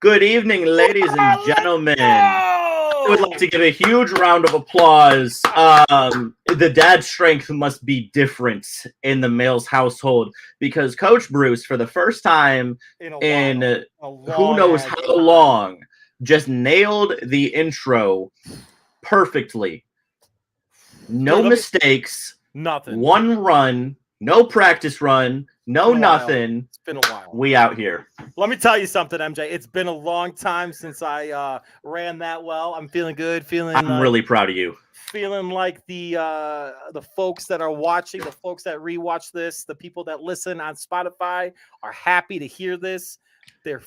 Good evening, ladies and gentlemen. I would like to give a huge round of applause. The dad strength must be different in the male's household because Coach Bruce, for the first time in who knows how long, just nailed the intro perfectly. No mistakes. Nothing. One run. No practice run. No nothing. It's been a while. We out here. Let me tell you something, MJ. It's been a long time since I ran that well. I'm feeling good. I'm really proud of you. Feeling like the folks that are watching, the folks that rewatch this, the people that listen on Spotify are happy to hear this.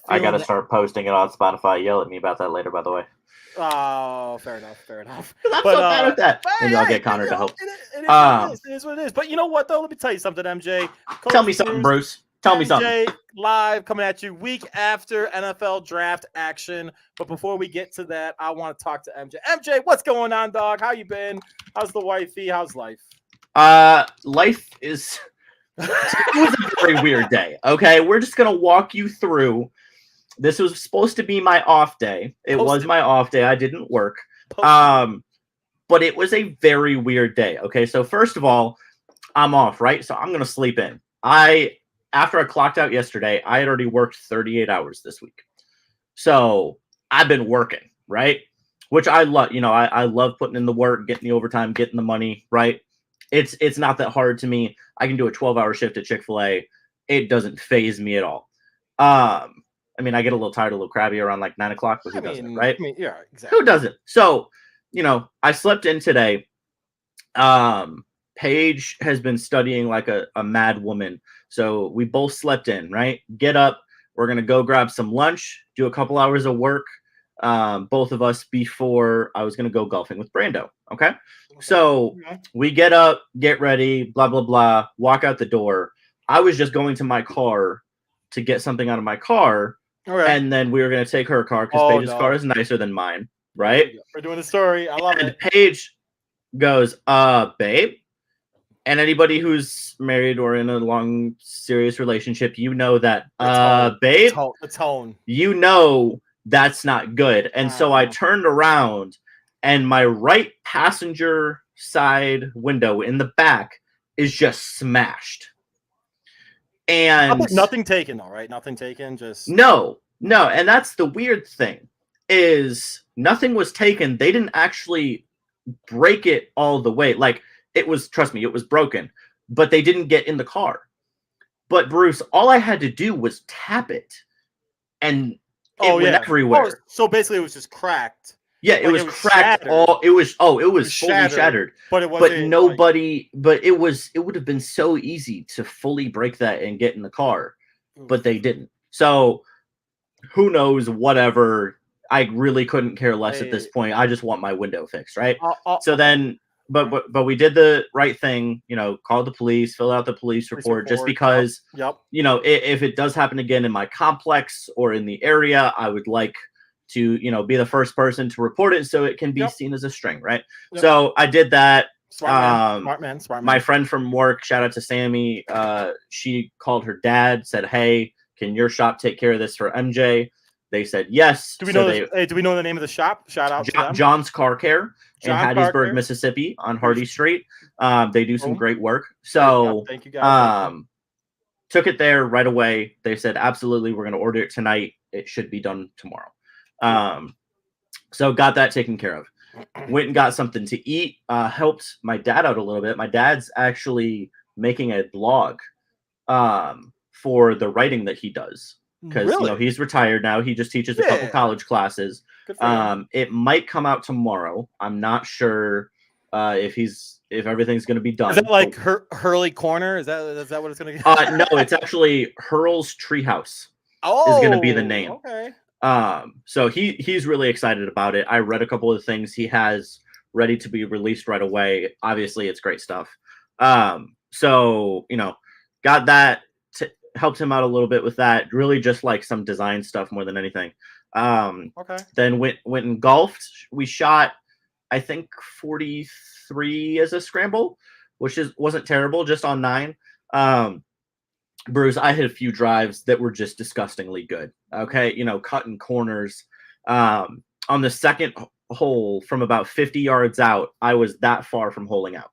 I gotta start posting it on Spotify. Yell at me about that later, by the way. Oh, fair enough. I'm so bad at that. Maybe I'll get Connor to help. It is what it is. But you know what, though? Let me tell you something, MJ. Tell me something, Bruce. Tell me something. MJ live coming at you week after NFL draft action. But before we get to that, I want to talk to MJ. MJ, what's going on, dog? How you been? How's the wifey? How's life? Life is... It was a very weird day, okay? We're just going to walk you through. This was supposed to be my off day. It was my off day. I didn't work. But it was a very weird day, okay? So first of all, I'm off, right? So I'm going to sleep in. After I clocked out yesterday, I had already worked 38 hours this week. So I've been working, right? Which I love. You know, I love putting in the work, getting the overtime, getting the money, right? It's not that hard to me. I can do a 12-hour shift at Chick-fil-A. It doesn't faze me at all. I mean, I get a little tired, a little crabby around like 9 o'clock, but who doesn't, right? Yeah, exactly. Who doesn't? So, you know, I slept in today. Paige has been studying like a mad woman. So we both slept in, right? Get up. We're going to go grab some lunch, do a couple hours of work. Both of us before I was going to go golfing with Brando. Okay. So we get up, get ready, blah, blah, blah, walk out the door. I was just going to my car to get something out of my car. And then we were going to take her car because Paige's car is nicer than mine. Right. We're doing a story. I love it. Paige goes, babe. And anybody who's married or in a long, serious relationship, you know that, babe, the tone. You know that's not good. And so I turned around, and my right passenger side window in the back is just smashed. And nothing taken, though, right? Nothing taken. Just no. And that's the weird thing is nothing was taken. They didn't actually break it all the way. Like, it was, trust me, it was broken, but they didn't get in the car. But Bruce, all I had to do was tap it, and it went everywhere. Oh, so basically, it was just cracked. Yeah, it was cracked. Shattered. It was fully shattered. But it wasn't. But nobody. But it was. It would have been so easy to fully break that and get in the car, but they didn't. So who knows? Whatever. I really couldn't care less at this point. I just want my window fixed, right? So then. But we did the right thing, you know, called the police, fill out the police report, just because, you know, if it does happen again in my complex or in the area, I would like to, you know, be the first person to report it so it can be seen as a string, right? So I did that. Smart man. My friend from work, shout out to Sammy, she called her dad, said, hey, can your shop take care of this for MJ? They said yes. Do we know the name of the shop? Shout out to them. John's Car Care in Hattiesburg, Mississippi, on Hardy Street. They do some great work. So, thank you guys. Took it there right away. They said absolutely, we're going to order it tonight. It should be done tomorrow. So got that taken care of. Went and got something to eat. Helped my dad out a little bit. My dad's actually making a blog for the writing that he does. Because you know he's retired now. He just teaches a couple college classes. It might come out tomorrow. I'm not sure if he's if everything's going to be done. Is that like Hurley Corner? Is that what it's going to be? No, it's actually Hurl's Treehouse. Oh, is going to be the name. Okay. So he's really excited about it. I read a couple of things he has ready to be released right away. Obviously, it's great stuff. So got that, helped him out a little bit with that. Really, just like some design stuff more than anything. Okay. Then went and golfed. We shot, I think, 43 as a scramble, which wasn't terrible, just on 9. Bruce, I hit a few drives that were just disgustingly good. Okay, cutting corners. On the second hole, from about 50 yards out, I was that far from holing out.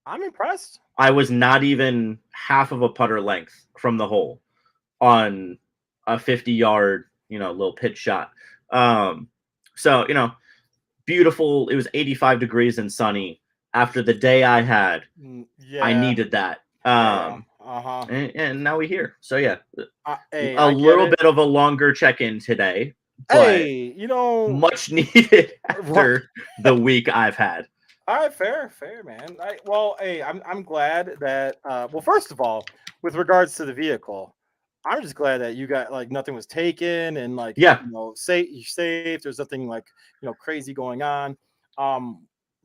I'm impressed. I was not even half of a putter length from the hole on a 50-yard, little pitch shot. So, beautiful. It was 85 degrees and sunny. After the day I had, I needed that. And now we're here. So yeah, a little bit of a longer check-in today. But much needed after the week I've had. All right, fair, man. I'm glad that. Well, first of all, with regards to the vehicle, I'm just glad that you got like nothing was taken and like you're safe. There's nothing like crazy going on.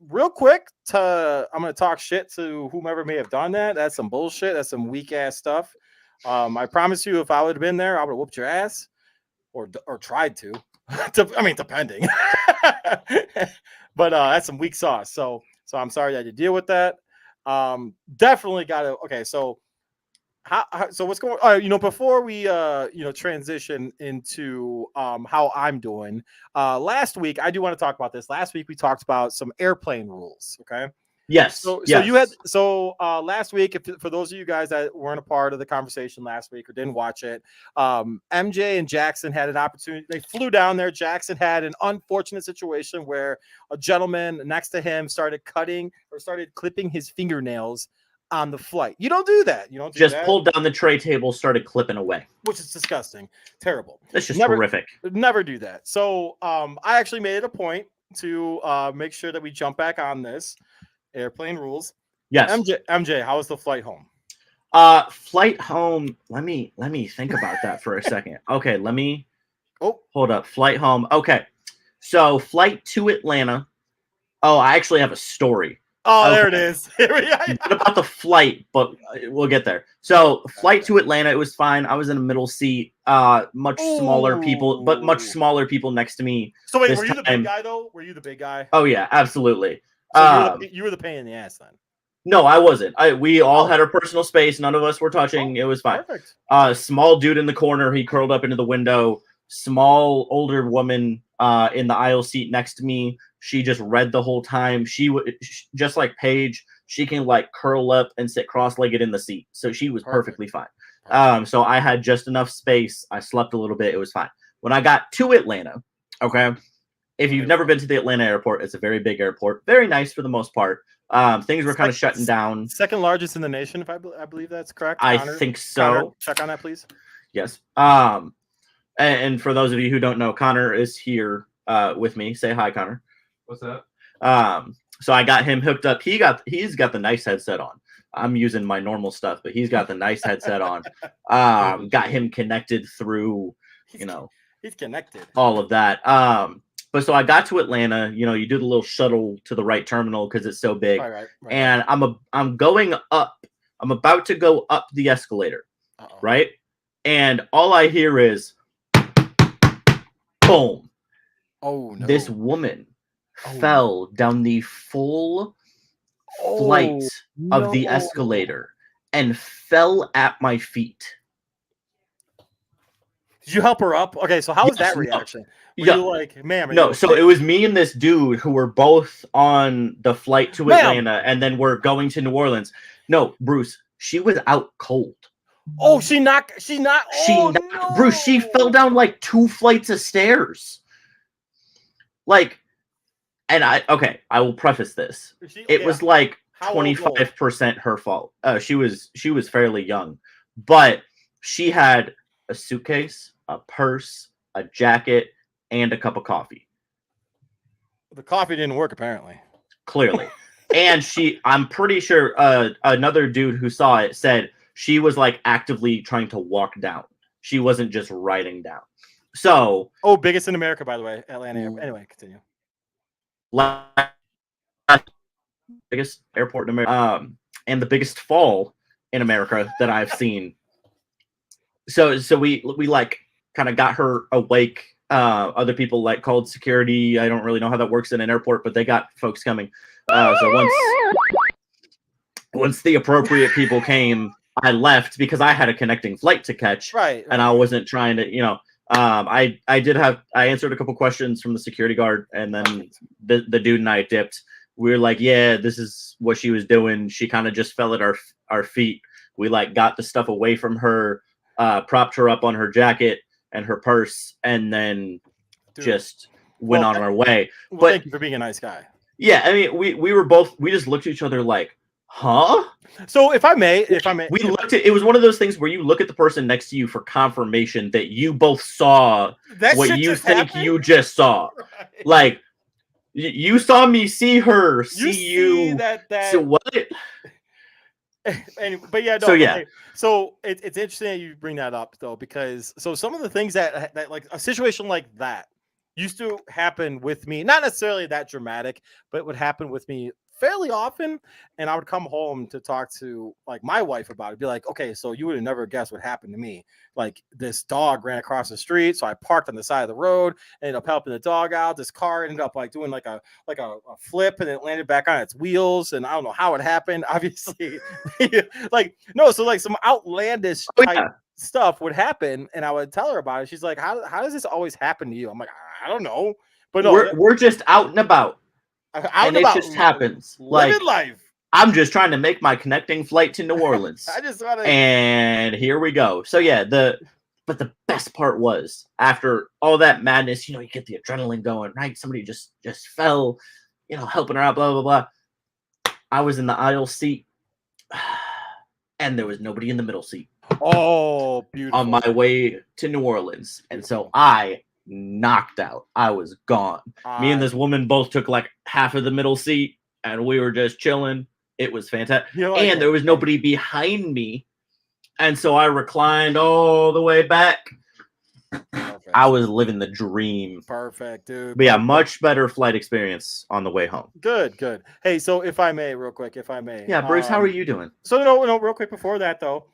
Real quick, I'm gonna talk shit to whomever may have done that. That's some bullshit. That's some weak ass stuff. I promise you, if I would have been there, I would have whooped your ass, or tried to. Depending. But that's some weak sauce. So I'm sorry that you deal with that. Definitely got to. Okay, so so what's going on? Before we transition into how I'm doing, last week I do want to talk about this. Last week we talked about some airplane rules. Okay. Yes. So you had last week, for those of you guys that weren't a part of the conversation last week or didn't watch it, MJ and Jackson had an opportunity. They flew down there. Jackson had an unfortunate situation where a gentleman next to him started clipping his fingernails on the flight. You don't do that. Just pulled down the tray table, started clipping away, which is disgusting, terrible. That's just horrific. Never do that. So I actually made it a point to make sure that we jump back on this. Airplane rules. Yes. MJ, how was the flight home? Flight home. Let me think about that for a second. Okay, hold up. Flight home. Okay. So flight to Atlanta. Oh, I actually have a story. Oh, okay. There it is. Not about the flight, but we'll get there. So flight to Atlanta, it was fine. I was in a middle seat. Much smaller people next to me. So wait, were you the big guy though? Were you the big guy? Oh yeah, absolutely. So you were the pain in the ass then. No, I wasn't. We all had our personal space. None of us were touching. It was fine. Perfect. Small dude in the corner. He curled up into the window. Small older woman in the aisle seat next to me. She just read the whole time. She would just like Paige. She can like curl up and sit cross-legged in the seat. So she was perfectly fine. So I had just enough space. I slept a little bit. It was fine. When I got to Atlanta, okay. If you've never been to the Atlanta airport, it's a very big airport. Very nice for the most part. Things were kind of shutting down. Second largest in the nation, if I believe that's correct. I think so. Connor, check on that, please. Yes. And for those of you who don't know, Connor is here with me. Say hi, Connor. What's up? So I got him hooked up. He's got the nice headset on. I'm using my normal stuff, but he's got the nice headset on. Got him connected through, he's connected. All of that. But so I got to Atlanta, you do the little shuttle to the right terminal because it's so big. Right. And I'm going up. I'm about to go up the escalator. Uh-oh. Right? And all I hear is boom. Oh no. This woman fell down the full flight of the escalator and fell at my feet. Did you help her up? Okay, so how was that reaction? Were you like, ma'am? No, so it was me and this dude who were both on the flight to Atlanta, and then we're going to New Orleans. No, Bruce, she was out cold. Oh, she knocked. No. Bruce, she fell down like 2 flights of stairs. Like, and I will preface this. It was like 25% her fault. She was fairly young, but she had a suitcase, a purse, a jacket, and a cup of coffee. The coffee didn't work, apparently. clearly. And I'm pretty sure another dude who saw it said she was like actively trying to walk down. She wasn't just riding down. So, biggest in America, by the way, Atlanta Airport. Anyway, continue. Biggest airport in America, and the biggest fall in America that I've seen. So we like kind of got her awake. Other people like called security. I don't really know how that works in an airport, but they got folks coming. So once the appropriate people came, I left because I had a connecting flight to catch. Right. And I wasn't trying to, I answered a couple questions from the security guard, and then the dude and I dipped. We were like, yeah, this is what she was doing. She kind of just fell at our feet. We like got the stuff away from her, propped her up on her jacket and her purse, and then just went on our way. But thank you for being a nice guy. Yeah, I mean, we just looked at each other like, huh? So if I may, we looked at it was one of those things where you look at the person next to you for confirmation that you both saw what you think you just saw. Right. Like, you saw me see her, see you. So what? But yeah, no, so yeah. Okay. So it's interesting that you bring that up though, because some of the things that like a situation like that used to happen with me, not necessarily that dramatic, but it would happen with me fairly often. And I would come home to talk to like my wife about it, be like, okay, so you would have never guessed what happened to me. Like this dog ran across the street, so I parked on the side of the road, ended up helping the dog out. This car ended up like doing like a flip, and it landed back on its wheels, and I don't know how it happened. Obviously, like no, so like some outlandish type stuff would happen, and I would tell her about it. She's like, how does this always happen to you? I'm like, I don't know, but no, we're just out and about. And it just happens. Living life. I'm just trying to make my connecting flight to New Orleans. I just want to. And here we go. So yeah, but the best part was after all that madness, you get the adrenaline going, right? Somebody just fell, helping her out, blah blah blah. I was in the aisle seat, and there was nobody in the middle seat. Oh, beautiful! On my way to New Orleans, and so I knocked out. I was gone. Me and this woman both took like half of the middle seat, and we were just chilling. It was fantastic. And there was nobody behind me, and so I reclined all the way back. Perfect. I was living the dream. Perfect, dude. But yeah, much better flight experience on the way home. Good. Hey, so if I may, real quick, Yeah, Bruce, how are you doing? So no, real quick before that though.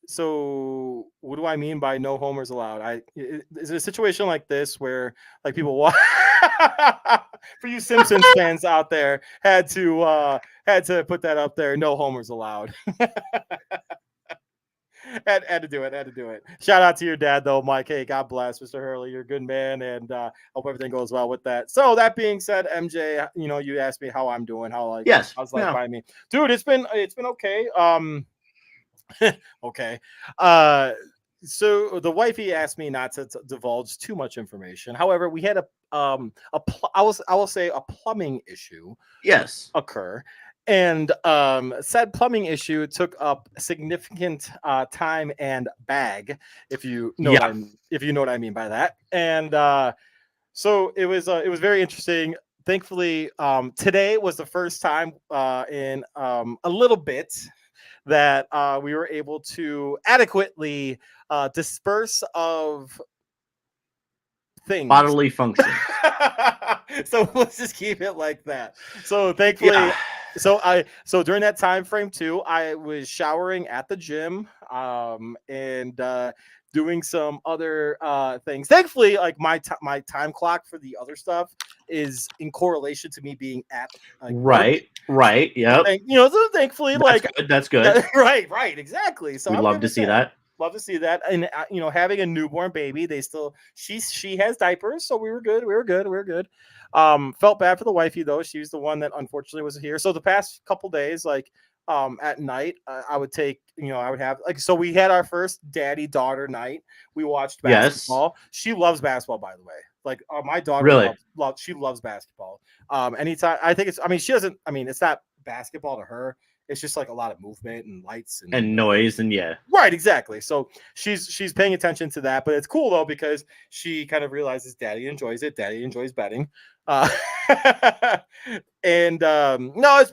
So what do I mean by no homers allowed? Is it a situation like this where like people walk for you Simpsons fans out there had to put that up there, no homers allowed. had to do it. Shout out to your dad though, Mike. Hey, God bless, Mr. Hurley. You're a good man, and hope everything goes well with that. So that being said, MJ, you asked me how I'm doing, how's life by me, dude? It's been okay. Okay. So the wifey asked me not to divulge too much information. However, we had I will say a plumbing issue. Yes. Occur. And said plumbing issue took up significant time and bag, if you know what I mean by that. And so it was very interesting. Thankfully, today was the first time in a little bit that we were able to adequately disperse of things, bodily function. So let's just keep it like that. So thankfully, so during that time frame too, I was showering at the gym and doing some other things. Thankfully, like my time clock for the other stuff is in correlation to me being at right. Yep. So thankfully, that's good. Right, exactly. So we'd love to see that. Love to see that. And having a newborn baby, she has diapers, so we were good. Felt bad for the wifey though. She was the one that unfortunately was here. So the past couple days, at night, I would take, I would have so we had our first daddy-daughter night. We watched basketball. Yes. She loves basketball, by the way. My daughter really she loves basketball. Anytime I think she doesn't. It's not basketball to her. It's just like a lot of movement and lights and noise and yeah. Right, exactly. So she's paying attention to that, but it's cool though because she kind of realizes daddy enjoys it. Daddy enjoys betting. Uh, and no, it's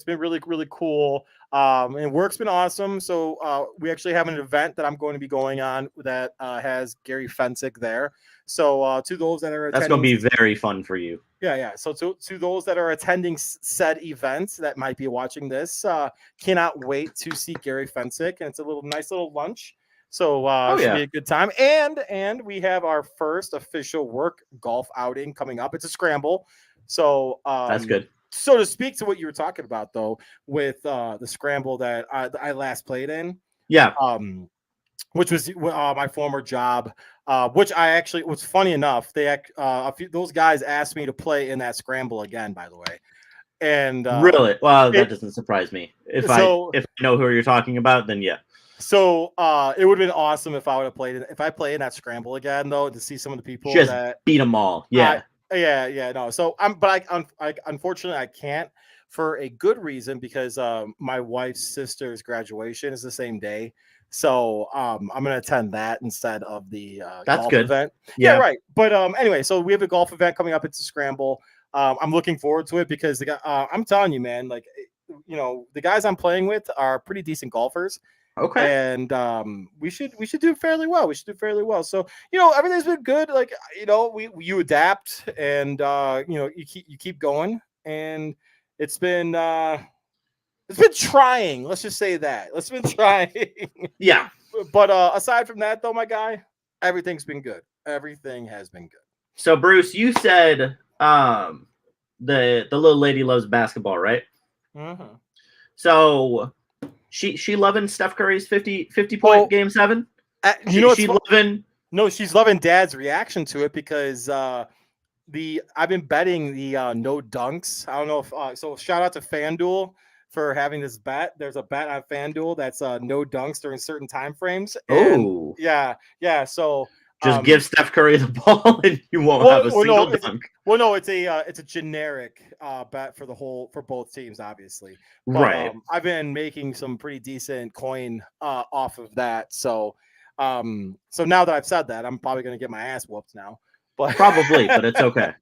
been really really cool. And work's been awesome. So we actually have an event that I'm going to be going on that has Gary Fensick there. So to those that are That's going attending, to be very fun for you. yeah. So to those that are attending said events that might be watching this, cannot wait to see Gary Fensick, and it's a nice little lunch. So it should be a good time. And we have our first official work golf outing coming up. It's a scramble. So that's good. So to speak to what you were talking about though, with the scramble that I last played in, yeah, which was my former job, which I actually was funny enough. Those guys asked me to play in that scramble again, by the way. And really, well, that doesn't surprise me. If I know who you're talking about, then yeah. So it would have been awesome if I would have played it. If I play in that scramble again, though, to see some of the people that beat them all. Yeah. No. So unfortunately I can't, for a good reason, because my wife's sister's graduation is the same day. So I'm gonna attend that instead of the golf event. Yeah, right. But anyway, so we have a golf event coming up. It's a scramble. I'm looking forward to it because I'm telling you, man, like, you know, the guys I'm playing with are pretty decent golfers. Okay. And we should do fairly well. So, you know, everything's been good. Like, you know, you adapt, and you know, you keep going, and it's been trying. Let's just say that. It's been trying. Yeah. But aside from that, though, my guy, everything's been good. Everything has been good. So, Bruce, you said the little lady loves basketball, right? Mm-hmm. So she loving Steph Curry's 50 point game 7? You know, she's loving. No, she's loving Dad's reaction to it because I've been betting the no dunks. I don't know if so. Shout out to FanDuel for having this bet. There's a bet on FanDuel that's no dunks during certain time frames. Oh, yeah. So just give Steph Curry the ball and you won't have a single dunk. No, it's a generic bet for both teams, obviously. But, right. I've been making some pretty decent coin off of that. So now that I've said that, I'm probably going to get my ass whooped now. But probably, but it's okay.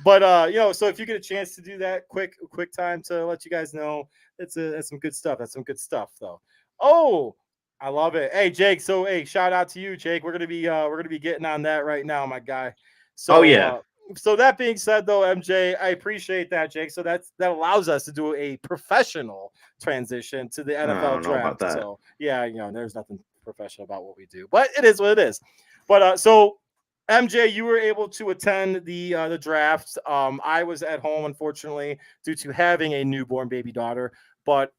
But you know, so if you get a chance to do that, quick time to let you guys know, that's some good stuff. That's some good stuff, though. Oh, I love it. Hey, Jake. So, hey, shout out to you, Jake. We're gonna be getting on that right now, my guy. So, so that being said, though, MJ, I appreciate that, Jake. So that allows us to do a professional transition to the NFL draft. So, yeah, you know, there's nothing professional about what we do, but it is what it is. But so, MJ, you were able to attend the draft. I was at home, unfortunately, due to having a newborn baby daughter. But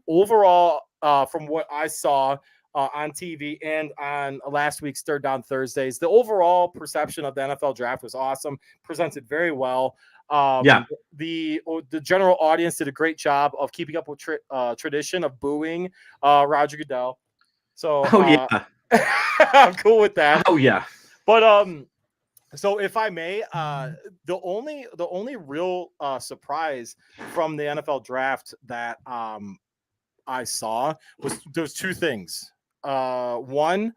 overall, from what I saw on TV and on last week's Third Down Thursdays, the overall perception of the NFL draft was awesome. Presented very well. The general audience did a great job of keeping up with tradition of booing Roger Goodell. So I'm cool with that. Oh yeah. But so if I may, the only real surprise from the NFL draft that I saw was there's two things. One,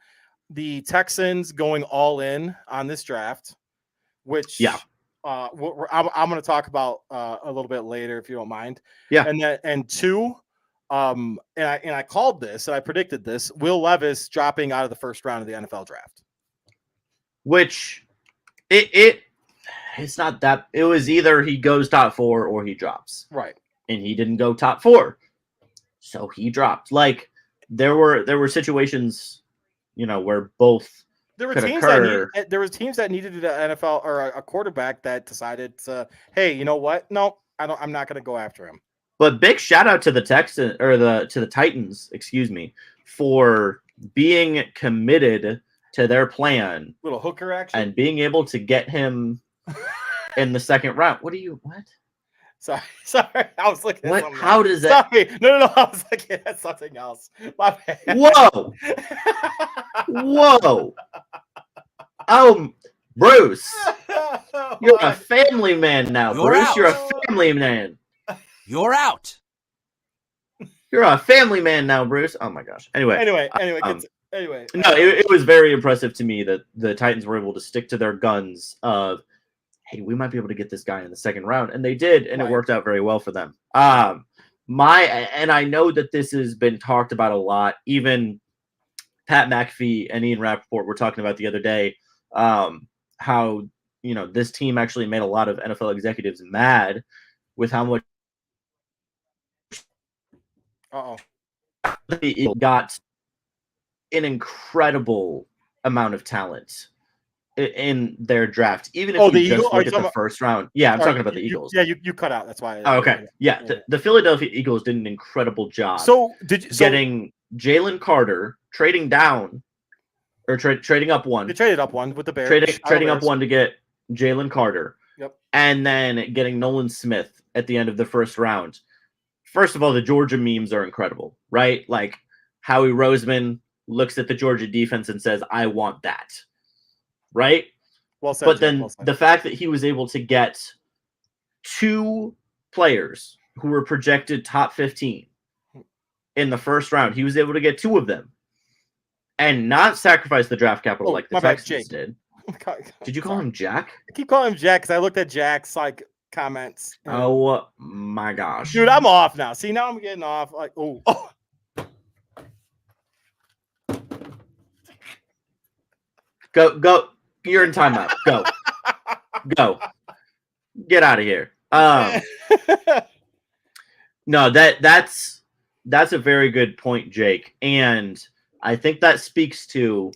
the Texans going all in on this draft, which I'm going to talk about a little bit later if you don't mind. Yeah. And two, and I called this and I predicted this: Will Levis dropping out of the first round of the NFL draft. Which it's not that. It was either he goes top 4 or he drops. Right. And he didn't go top 4. So he dropped. Like there were situations, you know, where both there were teams that needed an NFL or a quarterback that decided to, hey, you know what? No, I'm not going to go after him. But big shout out to the Texans or to the Titans, excuse me, for being committed to their plan. Little hooker action. And being able to get him in the second round. What? Sorry. I was looking at something How else. does that? Sorry. No. I was looking at something else. My bad. Whoa. Oh, Bruce. You're a family man now, Bruce. You're a family man. You're out. You're a family man now, Bruce. Oh my gosh. Anyway. No, it was very impressive to me that the Titans were able to stick to their guns of, hey, we might be able to get this guy in the second round. And they did, and Right. it worked out very well for them. And I know that this has been talked about a lot. Even Pat McAfee and Ian Rappaport were talking about the other day how, this team actually made a lot of NFL executives mad with how much they got an incredible amount of talent in their draft, even if you just look at the first round. Yeah, I'm talking about the Eagles. Yeah, you cut out. That's why. Oh, okay. Yeah. The Philadelphia Eagles did an incredible job. So getting Jalen Carter, trading down or trading up one. They traded up one with the Bears. Trading up one to get Jalen Carter. Yep. And then getting Nolan Smith at the end of the first round. First of all, the Georgia memes are incredible, right? Like Howie Roseman looks at the Georgia defense and says, I want that. Right? Well said. But then the fact that he was able to get 2 players who were projected top 15 in the first round, he was able to get 2 of them and not sacrifice the draft capital like the Texans did. Did you call him Jack? I keep calling him Jack because I looked at Jack's comments. Oh my gosh, dude, I'm off now. See, now I'm getting off. Go. You're in timeout. Go. Get out of here. No, that's a very good point, Jake. And I think that speaks to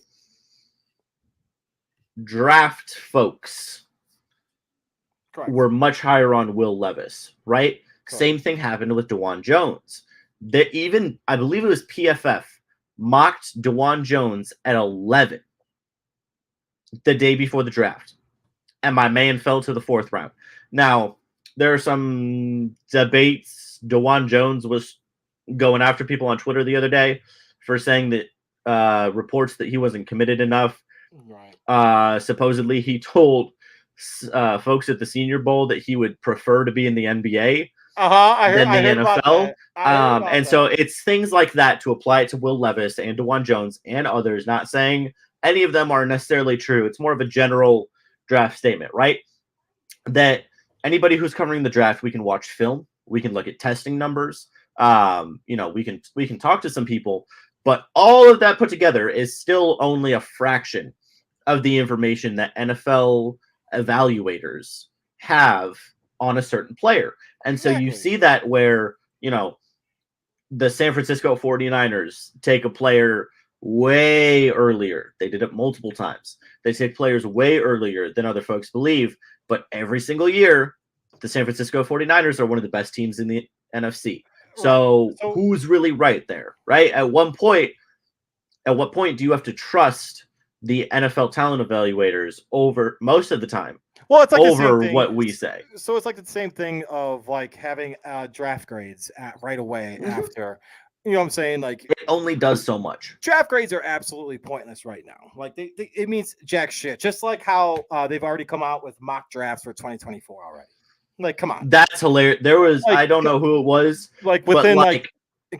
draft folks were much higher on Will Levis, right? Correct. Same thing happened with DeJuan Jones. I believe it was PFF, mocked DeJuan Jones at 11 the day before the draft. And my man fell to the 4th round. Now, there are some debates. DeJuan Jones was going after people on Twitter the other day for saying that reports that he wasn't committed enough. Right. Supposedly, he told folks at the Senior Bowl that he would prefer to be in the NBA than the NFL. And so it's things like that to apply it to Will Levis and DeJuan Jones and others, not saying any of them are necessarily true. It's more of a general draft statement, right? That anybody who's covering the draft, we can watch film, we can look at testing numbers, we can talk to some people, but all of that put together is still only a fraction of the information that NFL evaluators have on a certain player. And so you see that where, the San Francisco 49ers take a player way earlier. They did it multiple times. They take players way earlier than other folks believe, but every single year, the San Francisco 49ers are one of the best teams in the NFC. So who's really right there, right? At what point do you have to trust the NFL talent evaluators over most of the time? Well, it's like over what we say. So it's like the same thing of having draft grades right away after. You know what I'm saying? It only does so much. Draft grades are absolutely pointless right now. It means jack shit. Just like how they've already come out with mock drafts for 2024 already. Come on. That's hilarious. There was I don't know who it was. Within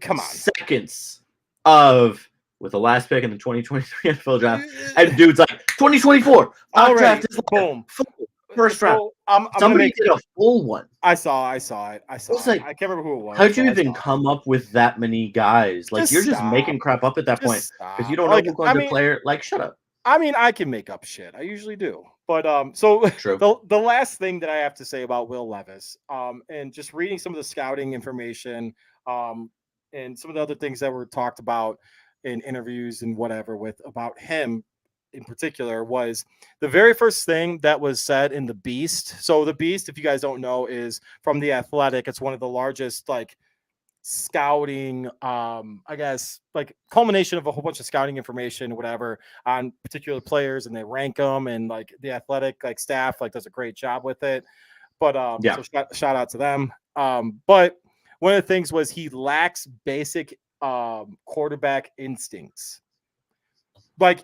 come on, seconds of with the last pick in the 2023 NFL draft, and dude's like 2024. Mock draft is boom. First round. Somebody did a full one. I saw it. I can't remember who it was. How'd you even come up with that many guys? You're just making crap up at that point because you don't know who's going to play. Shut up. I mean, I can make up shit. I usually do. But so the last thing that I have to say about Will Levis, and just reading some of the scouting information, and some of the other things that were talked about in interviews and whatever about him in particular, was the very first thing that was said in The Beast. So The Beast, if you guys don't know, is from The Athletic. It's one of the largest scouting, I guess, culmination of a whole bunch of scouting information or whatever on particular players, and they rank them, and The Athletic staff does a great job with it. But so shout out to them. But one of the things was he lacks basic quarterback instincts.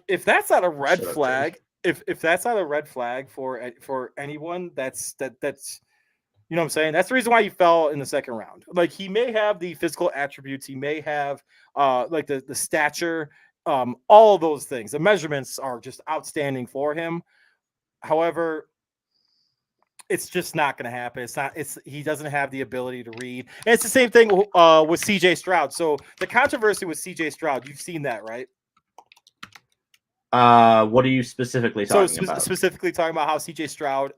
If that's not a red flag, if that's not a red flag for anyone, that's you know what I'm saying? That's the reason why he fell in the second round. He may have the physical attributes, he may have the stature, all of those things. The measurements are just outstanding for him. However, It's just not going to happen. He doesn't have the ability to read. And it's the same thing with CJ Stroud. So the controversy with CJ Stroud, you've seen that, right? What are you specifically talking about? Specifically talking about how CJ Stroud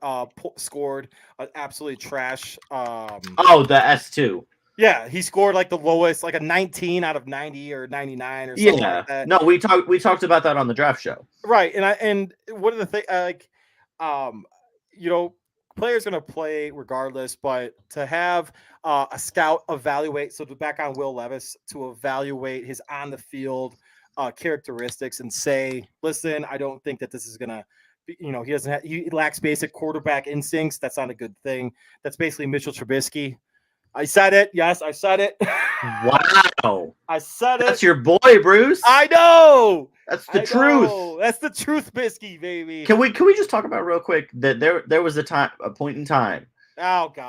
scored an absolutely trash. The S2. Yeah, he scored like the lowest, like a 19 out of 90 or 99 or something like that. No, we talked about that on the draft show. Right, and one of the things, players going to play regardless, but to have a scout evaluate, so to back on Will Levis, to evaluate his on the field characteristics and say, listen, I don't think that this is going to, he lacks basic quarterback instincts. That's not a good thing. That's basically Mitchell Trubisky. I said it. Yes, I said it. Wow. I said it. That's your boy, Bruce. I know. That's the truth. That's the truth, Bisky, baby. Can we just talk about real quick that there was a point in time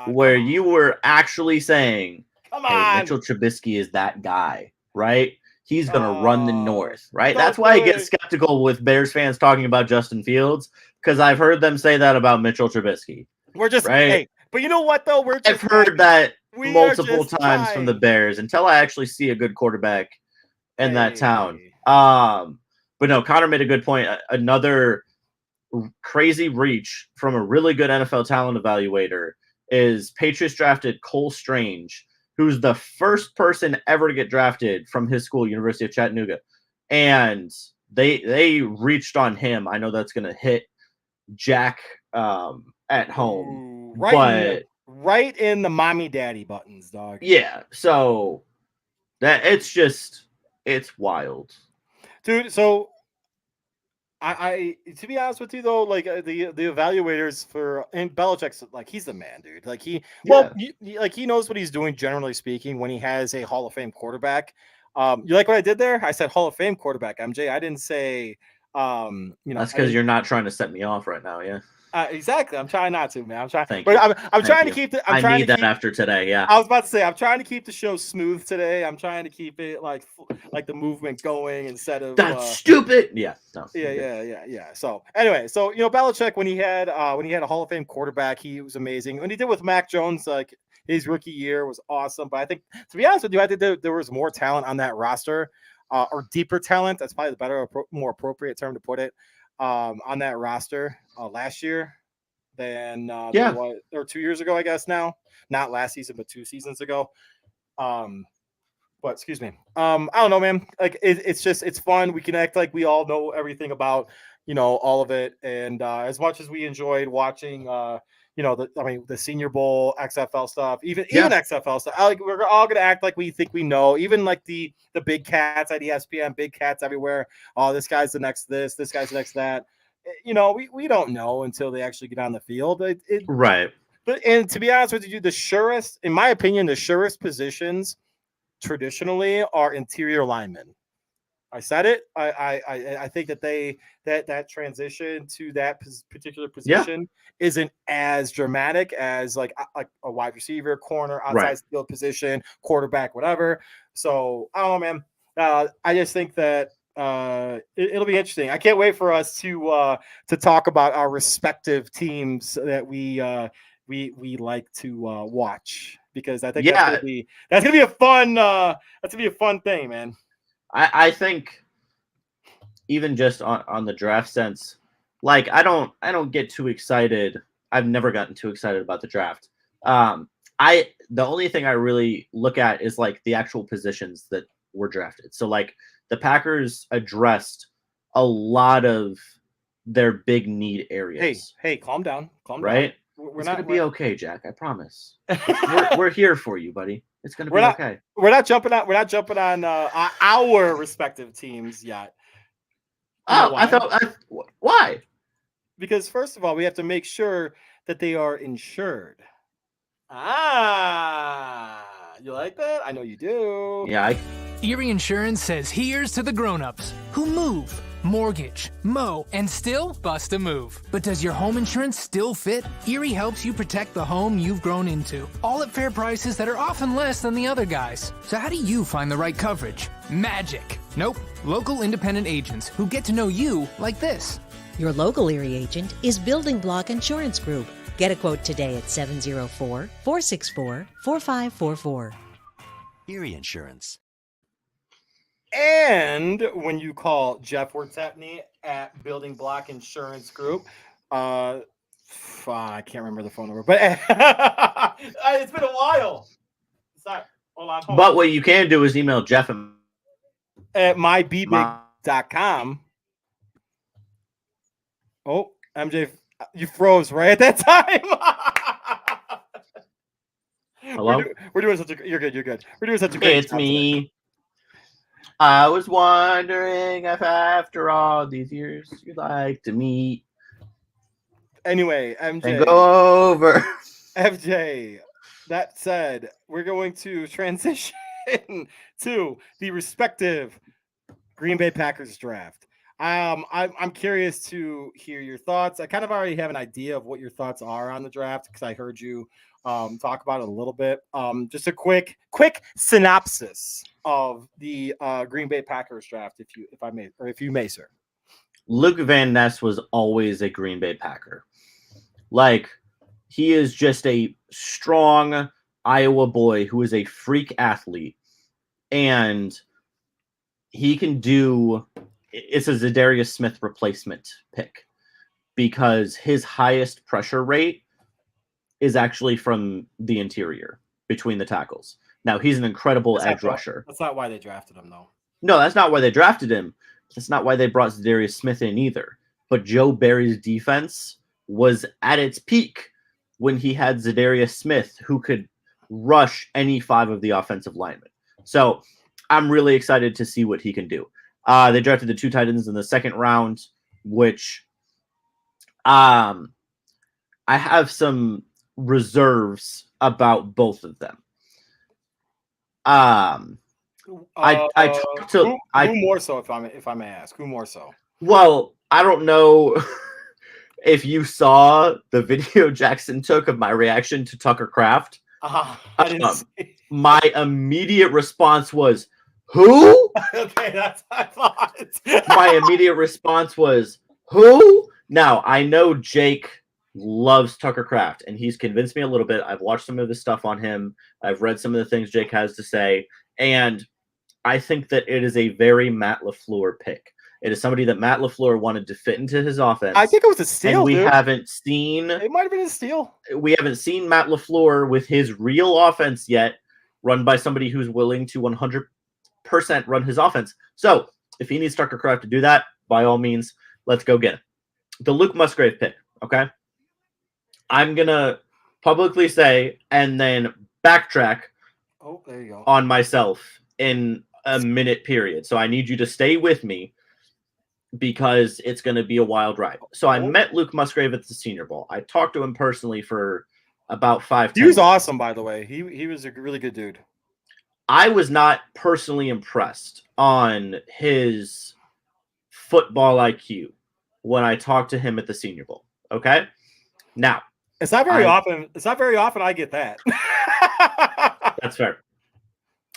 where you were actually saying, Mitchell Trubisky is that guy, right? He's gonna run the North, right? That's why I get skeptical with Bears fans talking about Justin Fields, because I've heard them say that about Mitchell Trubisky. We're just right. Hey, but you know what though? I've heard that multiple times from the Bears until I actually see a good quarterback in that town. But no, Connor made a good point. Another crazy reach from a really good NFL talent evaluator is Patriots drafted Cole Strange, who's the first person ever to get drafted from his school, University of Chattanooga. And they reached on him. I know that's going to hit Jack at home. Right in the mommy daddy buttons, dog. Yeah. So it's wild. Dude, so I to be honest with you though, like the evaluators and Belichick's like, he's the man, dude. Like he knows what he's doing, generally speaking, when he has a Hall of Fame quarterback. You like what I did there? I said Hall of Fame quarterback, MJ. I didn't say that's because you're not trying to set me off right now, yeah. Exactly. I'm trying not to, man. I'm trying. Thank you. I'm trying to keep the. I need that after today. Yeah. I was about to say I'm trying to keep the show smooth today. I'm trying to keep it like the movement going instead of that's stupid. Yeah. No. Yeah. So anyway, Belichick when he had a Hall of Fame quarterback, he was amazing. When he did with Mac Jones, like his rookie year was awesome. But I think, to be honest with you, I think there was more talent on that roster, or deeper talent. That's probably the better, more appropriate term to put it. On that roster last year than or 2 years ago, I guess now. Not last season, but 2 seasons ago. But excuse me. I don't know, man. Like it's fun. We can act like we all know everything about, all of it. And as much as we enjoyed watching the Senior Bowl, XFL stuff, even XFL stuff. We're all gonna act like we think we know. Even like the big cats at ESPN, big cats everywhere. Oh, this guy's the next this guy's the next that. We don't know until they actually get on the field. Right. And to be honest with you, in my opinion, the surest positions traditionally are interior linemen. I said it. I think that that transition to that particular position isn't as dramatic as like a wide receiver, corner, outside field position, quarterback, whatever. So I don't know, man. I just think that it'll be interesting. I can't wait for us to talk about our respective teams that we like to watch, because I think that's gonna be a fun thing, man. I think even just on the draft sense, like I don't get too excited. I've never gotten too excited about the draft. The only thing I really look at is like the actual positions that were drafted. So like the Packers addressed a lot of their big need areas. Hey, calm down. Right? We're not gonna be okay, Jack. I promise. we're here for you, buddy. It's gonna be okay. We're not jumping on our respective teams yet. Why? Because first of all, we have to make sure that they are insured. You like that? I know you do. Yeah. Erie Insurance says here's to the grown-ups who move, mortgage, mow, and still bust a move. But does your home insurance still fit? Erie helps you protect the home you've grown into, all at fair prices that are often less than the other guys. So how do you find the right coverage? Magic. Nope. Local independent agents who get to know you like this. Your local Erie agent is Building Block Insurance Group, Get a quote today at 704-464-4544. Erie Insurance. And when you call Jeff Wertepney at Building Block Insurance Group, I can't remember the phone number, but it's been a while. Sorry. Hold on. But what you can do is email Jeff at mybig.com. Oh, MJ, you froze right at that time. Hello? We're doing such a. You're good. We're doing such a great. It's me. Today. I was wondering if after all these years you'd like to meet. Anyway, MJ. And go over. FJ. That said, we're going to transition to the respective Green Bay Packers draft. I'm curious to hear your thoughts. I kind of already have an idea of what your thoughts are on the draft because I heard you talk about it a little bit. Just a quick synopsis of the Green Bay Packers draft, if you may, sir. Luke Van Ness was always a Green Bay Packer. Like, he is just a strong Iowa boy who is a freak athlete, and he can do. It's a Zadarius Smith replacement pick because his highest pressure rate is actually from the interior between the tackles. Now, he's an incredible edge rusher. That's not why they drafted him, though. No, that's not why they drafted him. That's not why they brought Zadarius Smith in either. But Joe Barry's defense was at its peak when he had Zadarius Smith, who could rush any 5 of the offensive linemen. So I'm really excited to see what he can do. They drafted the 2 tight ends in the second round, which I have some reserves about both of them. I talked to who more so, if I may ask, who more so? Well, I don't know if you saw the video Jackson took of my reaction to Tucker Kraft. I didn't see. My immediate response was, who? Okay, that's what I thought. My immediate response was, who? Now, I know Jake loves Tucker Kraft, and he's convinced me a little bit. I've watched some of his stuff on him. I've read some of the things Jake has to say, and I think that it is a very Matt LaFleur pick. It is somebody that Matt LaFleur wanted to fit into his offense. I think it was a steal, and we dude. haven't seen... It might have been a steal. We haven't seen Matt LaFleur with his real offense yet, run by somebody who's willing to 100% run his offense. So, if he needs Tucker Kraft to do that, by all means, let's go get him. The Luke Musgrave pick, okay? I'm going to publicly say and then backtrack there you go. on myself in a minute period. So I need you to stay with me because it's going to be a wild ride. So I met Luke Musgrave at the Senior Bowl. I talked to him personally for about 5 He was awesome, by the way. He was a really good dude. I was not personally impressed on his football IQ when I talked to him at the Senior Bowl. Okay? Now, it's not very often. It's not very often I get that. That's fair.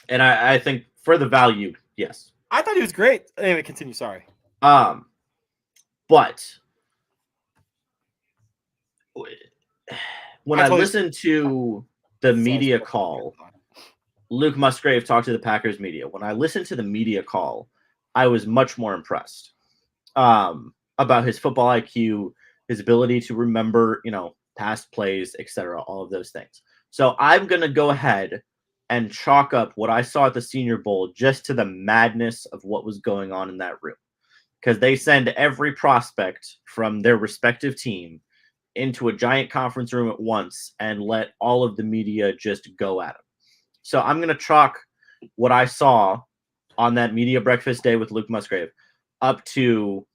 And I think for the value, yes. I thought he was great. Anyway, continue. Sorry. But when I listened to the media call, Luke Musgrave talked to the Packers media. When I listened to the media call, I was much more impressed about his football IQ, his ability to remember, past plays, etc., all of those things. So I'm going to go ahead and chalk up what I saw at the Senior Bowl just to the madness of what was going on in that room. Because they send every prospect from their respective team into a giant conference room at once and let all of the media just go at them. So I'm going to chalk what I saw on that media breakfast day with Luke Musgrave up to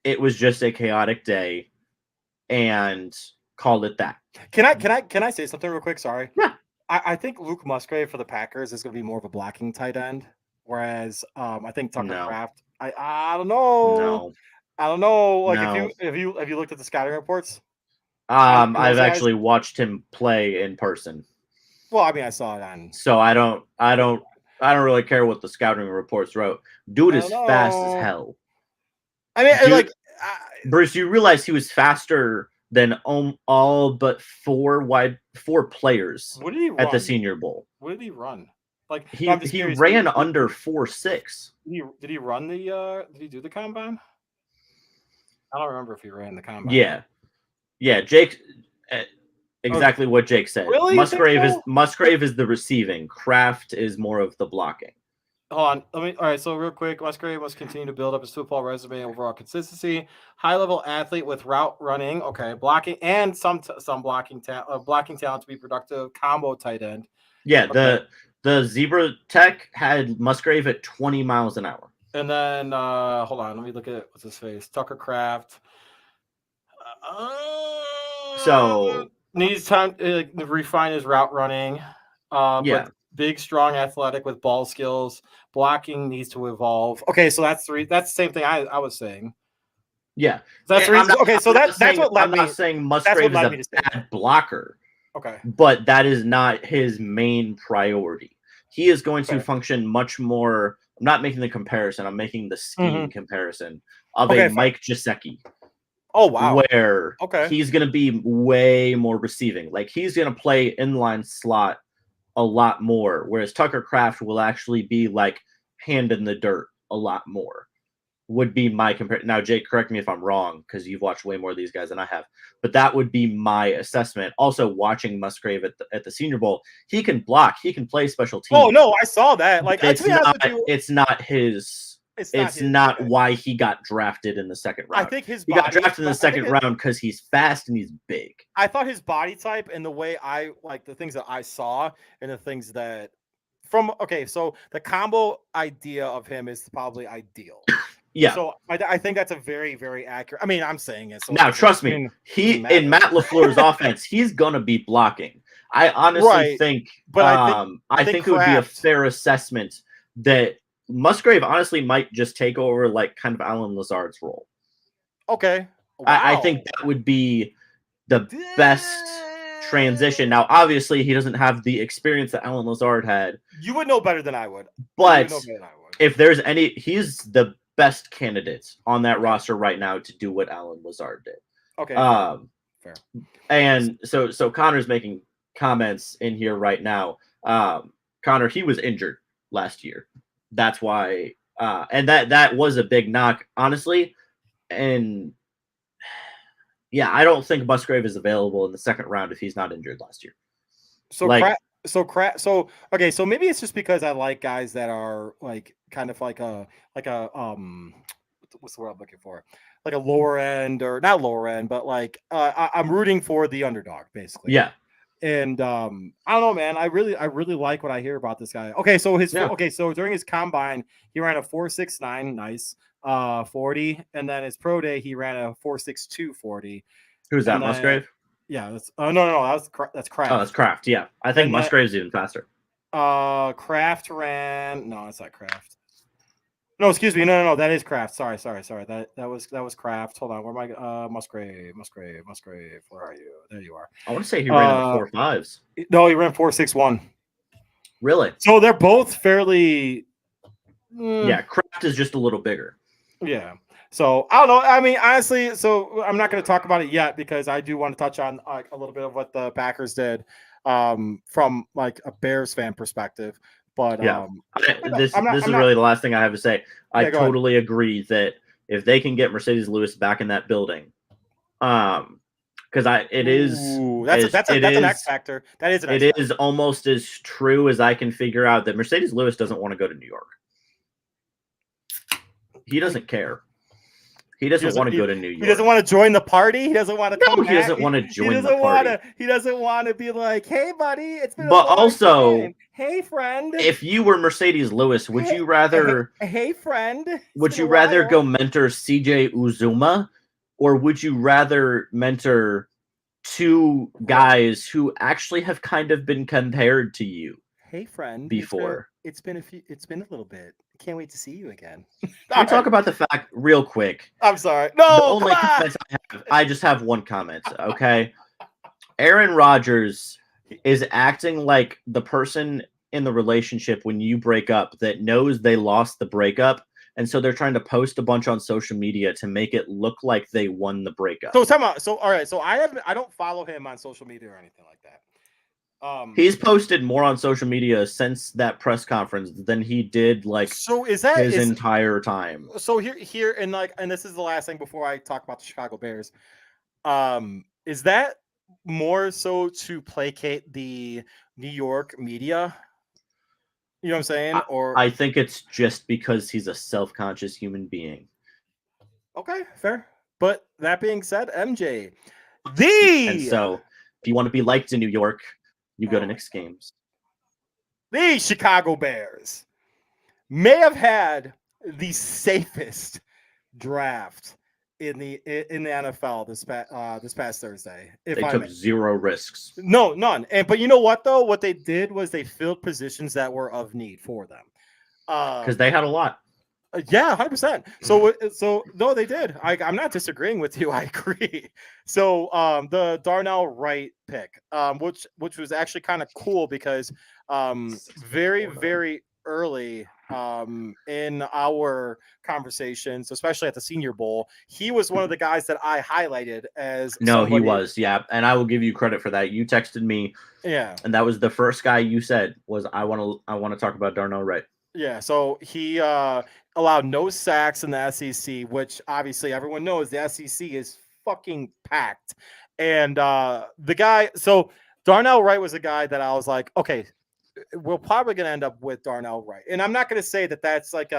it was just a chaotic day and call it that. Can I say something real quick? Sorry. Yeah. I think Luke Musgrave for the Packers is going to be more of a blocking tight end, whereas I think Tucker Kraft. I don't know. No. I don't know. Like have you looked at the scouting reports? I've actually watched him play in person. Well, I mean, I saw it on. So I don't really care what the scouting reports wrote. Dude is fast as hell. I mean, Bruce, you realize he was faster than all but four players What did he run at the Senior Bowl. What did he run? Like he ran under 4.6. Did he run the? Did he do the combine? I don't remember if he ran the combine. Yeah. Jake, exactly what Jake said. Really? Musgrave is the receiving. Kraft is more of the blocking. Hold on. All right, so real quick, Musgrave must continue to build up his football resume, overall consistency, high-level athlete with route running, blocking, and some blocking talent to be productive, combo tight end. Yeah, the Zebra Tech had Musgrave at 20 miles an hour. And then, hold on, let me look at what's his face, Tucker Kraft. So needs time to refine his route running. But big, strong, athletic with ball skills. Blocking needs to evolve. Okay, so that's the same thing I was saying. Yeah, that's the reason. Okay, so that's what led me. I'm not saying Musgrave is a bad blocker. Okay, but that is not his main priority. He is going to function much more. I'm not making the comparison. I'm making the scheme comparison of a Mike Gesicki. Oh, wow. Where he's going to be way more receiving. Like, he's going to play inline slot a lot more, whereas Tucker Kraft will actually be, like, hand in the dirt a lot more, would be my comparison. Now, Jake, correct me if I'm wrong, because you've watched way more of these guys than I have, but that would be my assessment. Also, watching Musgrave at the Senior Bowl, he can block, he can play special teams. Oh, no, I saw that. Like, it's not why he got drafted in the second round. I think he got drafted in the second round because he's fast and he's big. I thought his body type and the way I like the things that I saw and the things that so the combo idea of him is probably ideal. Yeah. So I think that's a very, very accurate. I mean, I'm saying it. So now, trust me, in Matt LaFleur's offense, he's going to be blocking. I honestly think, but I think it would be a fair assessment that Musgrave honestly might just take over like kind of Alan Lazard's role. Okay. Wow. I think that would be the best transition. Now, obviously, he doesn't have the experience that Alan Lazard had. You would know better than I would. But if there's he's the best candidate on that roster right now to do what Alan Lazard did. Okay. Fair. And so Connor's making comments in here right now. Connor, he was injured last year. That's why, and that was a big knock, honestly. And yeah, I don't think Musgrave is available in the second round if he's not injured last year. So okay, so maybe it's just because I like guys that are like kind of like a what's the word I'm looking for? Like a lower end, or not lower end, but like I'm rooting for the underdog, basically. Yeah. And I don't know, man. I really like what I hear about this guy. Okay, so so during his combine, he ran a 4.69, nice 40, and then his pro day he ran a 4.62 40. Who's that, Musgrave? Yeah, that's that's Kraft. Oh, that's Kraft. Yeah, I think Musgrave's even faster. Kraft ran. No, it's not Kraft. No, excuse me. No, that is Kraft. Sorry. That was Kraft. Hold on. Where am I? Musgrave. Where are you? There you are. I want to say he ran 4.5s. No, he ran 4.61. Really? So they're both fairly. Yeah, Kraft is just a little bigger. Yeah. So I don't know. I mean, honestly, so I'm not going to talk about it yet because I do want to touch on a little bit of what the Packers did from like a Bears fan perspective. But yeah, this is really the last thing I have to say. I totally agree that if they can get Mercedes Lewis back in that building, because that's an X factor. That is an X factor. It is almost as true as I can figure out that Mercedes Lewis doesn't want to go to New York. He doesn't care. He doesn't want to go to New York. He doesn't want to join the party. He doesn't want to come back. He doesn't want to join the party. He doesn't want to be like, hey, buddy, it's been But also, time. Hey, friend. If you were Mercedes Lewis, would you rather... Hey, friend. Would you rather go mentor CJ Uzuma, or would you rather mentor two guys who actually have kind of been compared to you? Hey, friend. Before. It's been a little bit. Can't wait to see you again. Can we talk about the fact real quick? I'm sorry. No, the only comments I just have one comment, okay? Aaron Rodgers is acting like the person in the relationship when you break up that knows they lost the breakup And so they're trying to post a bunch on social media to make it look like they won the breakup. So time out. So all right. So I don't follow him on social media or anything like that. He's posted more on social media since that press conference than he did so is that his entire time. So here and this is the last thing before I talk about the Chicago Bears. Is that more so to placate the New York media? You know what I'm saying? Or I think it's just because he's a self-conscious human being. Okay, fair. But that being said, MJ, and so if you want to be liked in New York, you go to Knicks games. The Chicago Bears may have had the safest draft in the NFL this past Thursday. They took zero risks. No, none. But you know what though? What they did was they filled positions that were of need for them. Because they had a lot. Yeah, 100%. So no, they did. I'm not disagreeing with you. I agree. So the Darnell Wright pick, which was actually kind of cool because very, very early in our conversations, especially at the Senior Bowl, he was one of the guys that I highlighted as he was, yeah. And I will give you credit for that. You texted me, yeah, and that was the first guy you said was I want to talk about Darnell Wright. Yeah, so he allowed no sacks in the SEC, which obviously everyone knows the SEC is fucking packed. And the guy, so Darnell Wright was a guy that I was like, okay, we're probably going to end up with Darnell Wright. And I'm not going to say that that's like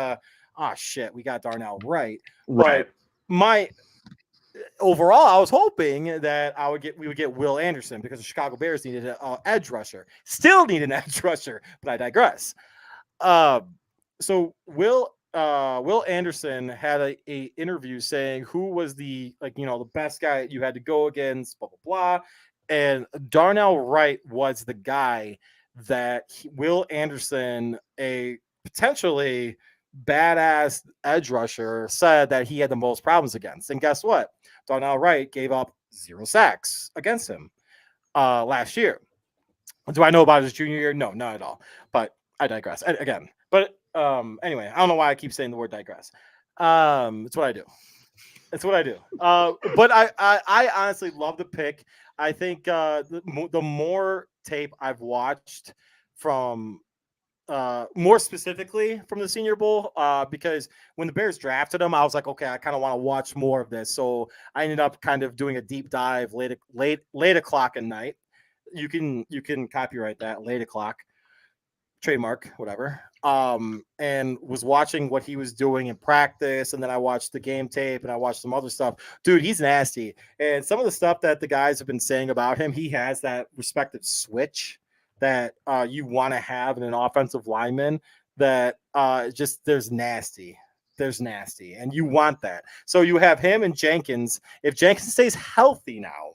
shit, we got Darnell Wright. Right. But overall, I was hoping that we would get Will Anderson because the Chicago Bears needed an edge rusher. Still need an edge rusher, but I digress. So Will Anderson had a interview saying who was the the best guy you had to go against, blah blah blah, and Darnell Wright was the guy that Will Anderson, a potentially badass edge rusher, said that he had the most problems against. And guess what? Darnell Wright gave up 0 sacks against him last year. Do I know about his junior year? No, not at all. But I digress again. But anyway, I don't know why I keep saying the word digress. It's what I do. It's what I do. But I honestly love the pick. I think the more tape I've watched from more specifically from the Senior Bowl, because when the Bears drafted him, I was like, okay, I kind of want to watch more of this. So I ended up kind of doing a deep dive late o'clock at night. You can copyright that, late o'clock. Trademark, whatever. And was watching what he was doing in practice, and then I watched the game tape and I watched some other stuff. Dude, he's nasty. And some of the stuff that the guys have been saying about him, he has that respective switch that you want to have in an offensive lineman that there's nasty. There's nasty. And you want that. So you have him and Jenkins. If Jenkins stays healthy now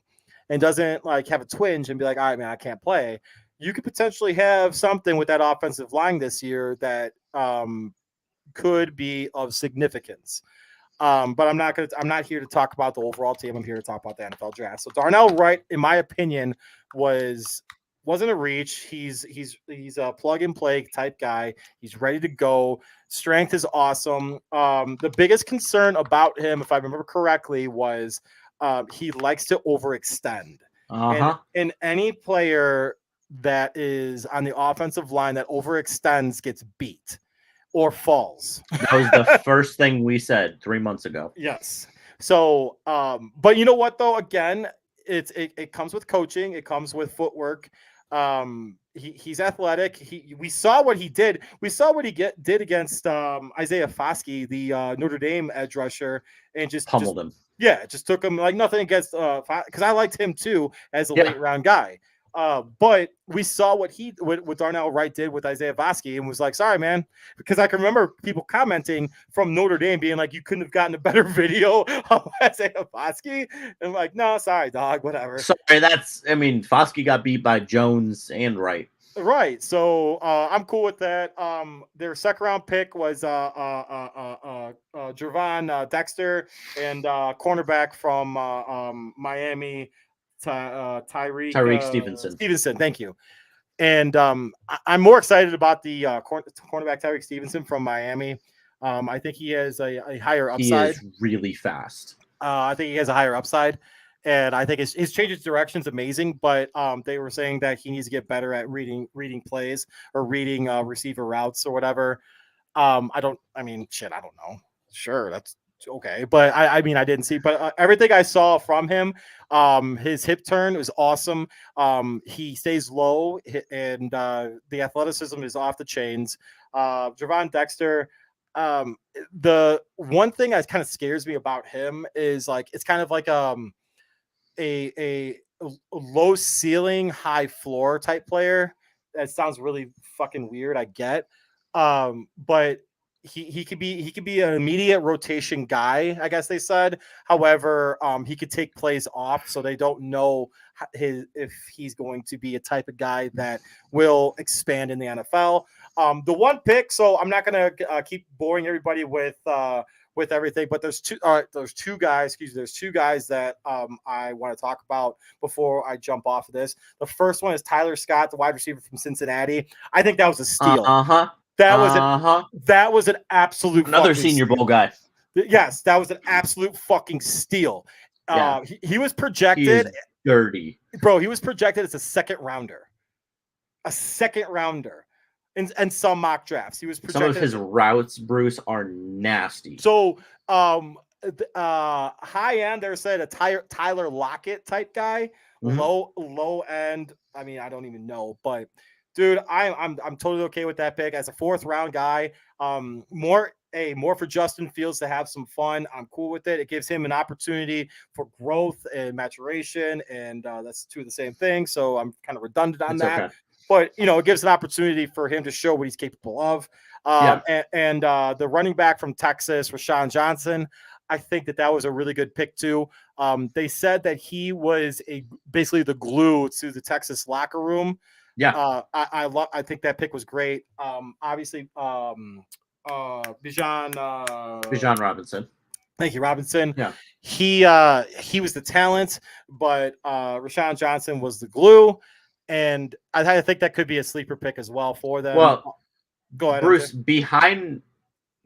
and doesn't have a twinge and be like, all right, man, I can't play, you could potentially have something with that offensive line this year that could be of significance. But I'm not here to talk about the overall team. I'm here to talk about the NFL draft. So Darnell Wright, in my opinion, wasn't a reach. He's a plug and play type guy. He's ready to go. Strength is awesome. The biggest concern about him, if I remember correctly, was he likes to overextend. And any player that is on the offensive line that overextends gets beat or falls. That was the first thing we said 3 months ago. Yes. So, but you know what though? Again, it comes with coaching. It comes with footwork. He's athletic. We saw what he did. We saw what he did against Isaiah Foskey, the Notre Dame edge rusher, and just pummeled him. Yeah, just took him like nothing against because I liked him too as a late round guy. But we saw what Darnell Wright did with Isaiah Foskey and was like, sorry, man, because I can remember people commenting from Notre Dame being like, you couldn't have gotten a better video of Isaiah Foskey. And I'm like, no, sorry, dog, whatever. Sorry, Foskey got beat by Jones and Wright. Right. So I'm cool with that. Their second round pick was Jervon Dexter and cornerback from Miami, Tyreek Stevenson. Thank you. And I'm more excited about the cornerback Tyreek Stevenson from Miami. I think he has a higher He upside. is really fast. I think he has a higher upside. And I think his change of direction is amazing, but they were saying that he needs to get better at reading plays or reading receiver routes or whatever. I don't know. Sure, that's okay, but I mean, I didn't see, but everything I saw from him, his hip turn was awesome. He stays low, and the athleticism is off the chains. Javon Dexter. The one thing that kind of scares me about him is like it's kind of like a low ceiling, high floor type player. That sounds really fucking weird, I get. But he could be an immediate rotation guy, I guess they said. However, he could take plays off, so they don't know if he's going to be a type of guy that will expand in the NFL. The one pick, so I'm not gonna keep boring everybody with everything, but there's two guys that I want to talk about before I jump off of this. The first one is Tyler Scott, the wide receiver from Cincinnati. I think that was a steal. That was an absolute another Senior Bowl guy. Yes, that was an absolute fucking steal. Yeah. He was projected dirty, bro. He was projected as a second rounder. In some mock drafts, he was projected. Some of his routes, Bruce, are nasty. So, high end, they said a Tyler Lockett type guy. Mm-hmm. Low end. I mean, I don't even know, but dude, I'm totally okay with that pick as a 4th round guy. More for Justin Fields to have some fun. I'm cool with it. It gives him an opportunity for growth and maturation, and that's two of the same thing. So I'm kind of redundant on that. Okay. But, it gives an opportunity for him to show what he's capable of. And the running back from Texas, Rashawn Johnson, I think that was a really good pick too. They said that he was basically the glue to the Texas locker room. Yeah. I think that pick was great. Obviously, Bijan Robinson. Thank you, Robinson. Yeah. He was the talent, but Rashawn Johnson was the glue. And I think that could be a sleeper pick as well for them. Well, go ahead, Bruce. MJ. Behind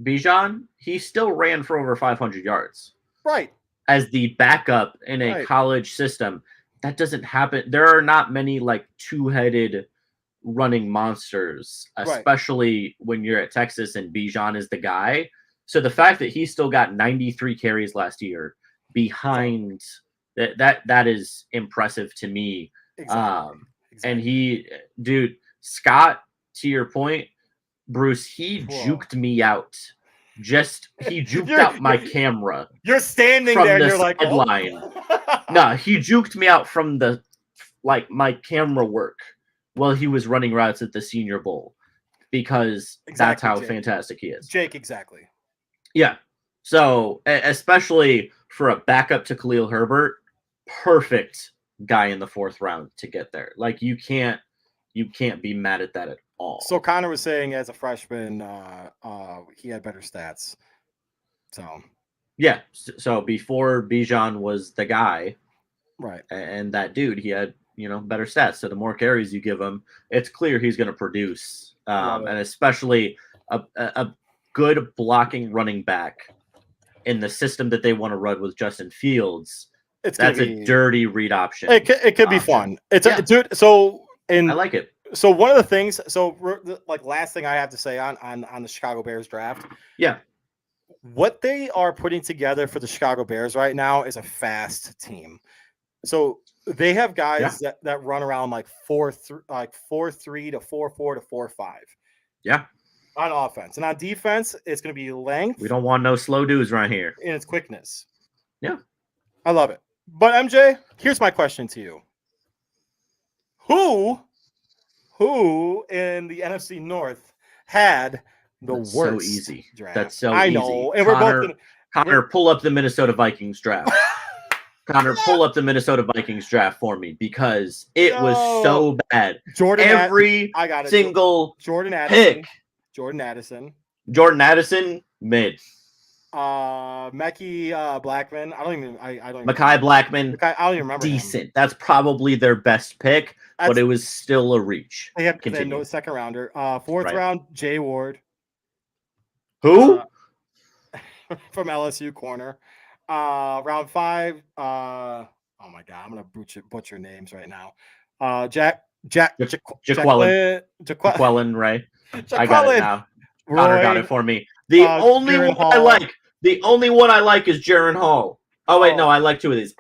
Bijan, he still ran for over 500 yards. Right. As the backup in a college system, that doesn't happen. There are not many like two-headed running monsters, especially when you're at Texas and Bijan is the guy. So the fact that he still got 93 carries last year behind that is impressive to me. Exactly. And Scott, to your point, Bruce, he juked me out. He juked out my camera. You're standing there and you're like, headline. Oh. No, he juked me out from my camera work while he was running routes at the Senior Bowl because that's how fantastic he is. Jake, exactly. Yeah. So, especially for a backup to Khalil Herbert, perfect guy in the 4th round to get there. Like you can't be mad at that at all. So Connor was saying as a freshman, he had better stats. So yeah. So before Bijan was the guy, right, and that dude, he had better stats. So the more carries you give him, it's clear he's going to produce. And especially a good blocking running back in the system that they want to run with Justin Fields. That's a dirty read option. It could be fun. It's dude. So I like it. So one of the things. So last thing I have to say on the Chicago Bears draft. Yeah. What they are putting together for the Chicago Bears right now is a fast team. So they have guys that run around like 4.3 to 4.4 to 4.5. Yeah. On offense and on defense, it's going to be length. We don't want no slow dudes right here. And it's quickness. Yeah. I love it. But MJ, here's my question to you. Who in the NFC North had the worst so easy draft? That's so I easy. know. And Connor, pull up the Minnesota Vikings draft. Connor, pull up the Minnesota Vikings draft for me because it was so bad. Every single Jordan Addison. Jordan Addison, mid. Mekhi Blackman. I don't even. Mekhi Blackman. I don't even remember. Decent. Him. That's probably their best pick, but it was still a reach. They had no second rounder. 4th round, Jay Ward. Who? from LSU corner. Round 5. Oh my god, I'm gonna butcher names right now. Jaquelin Ray. I got it now. Connor got it for me. The only one I like is Jaron Hall. Oh wait, no, I like two of these.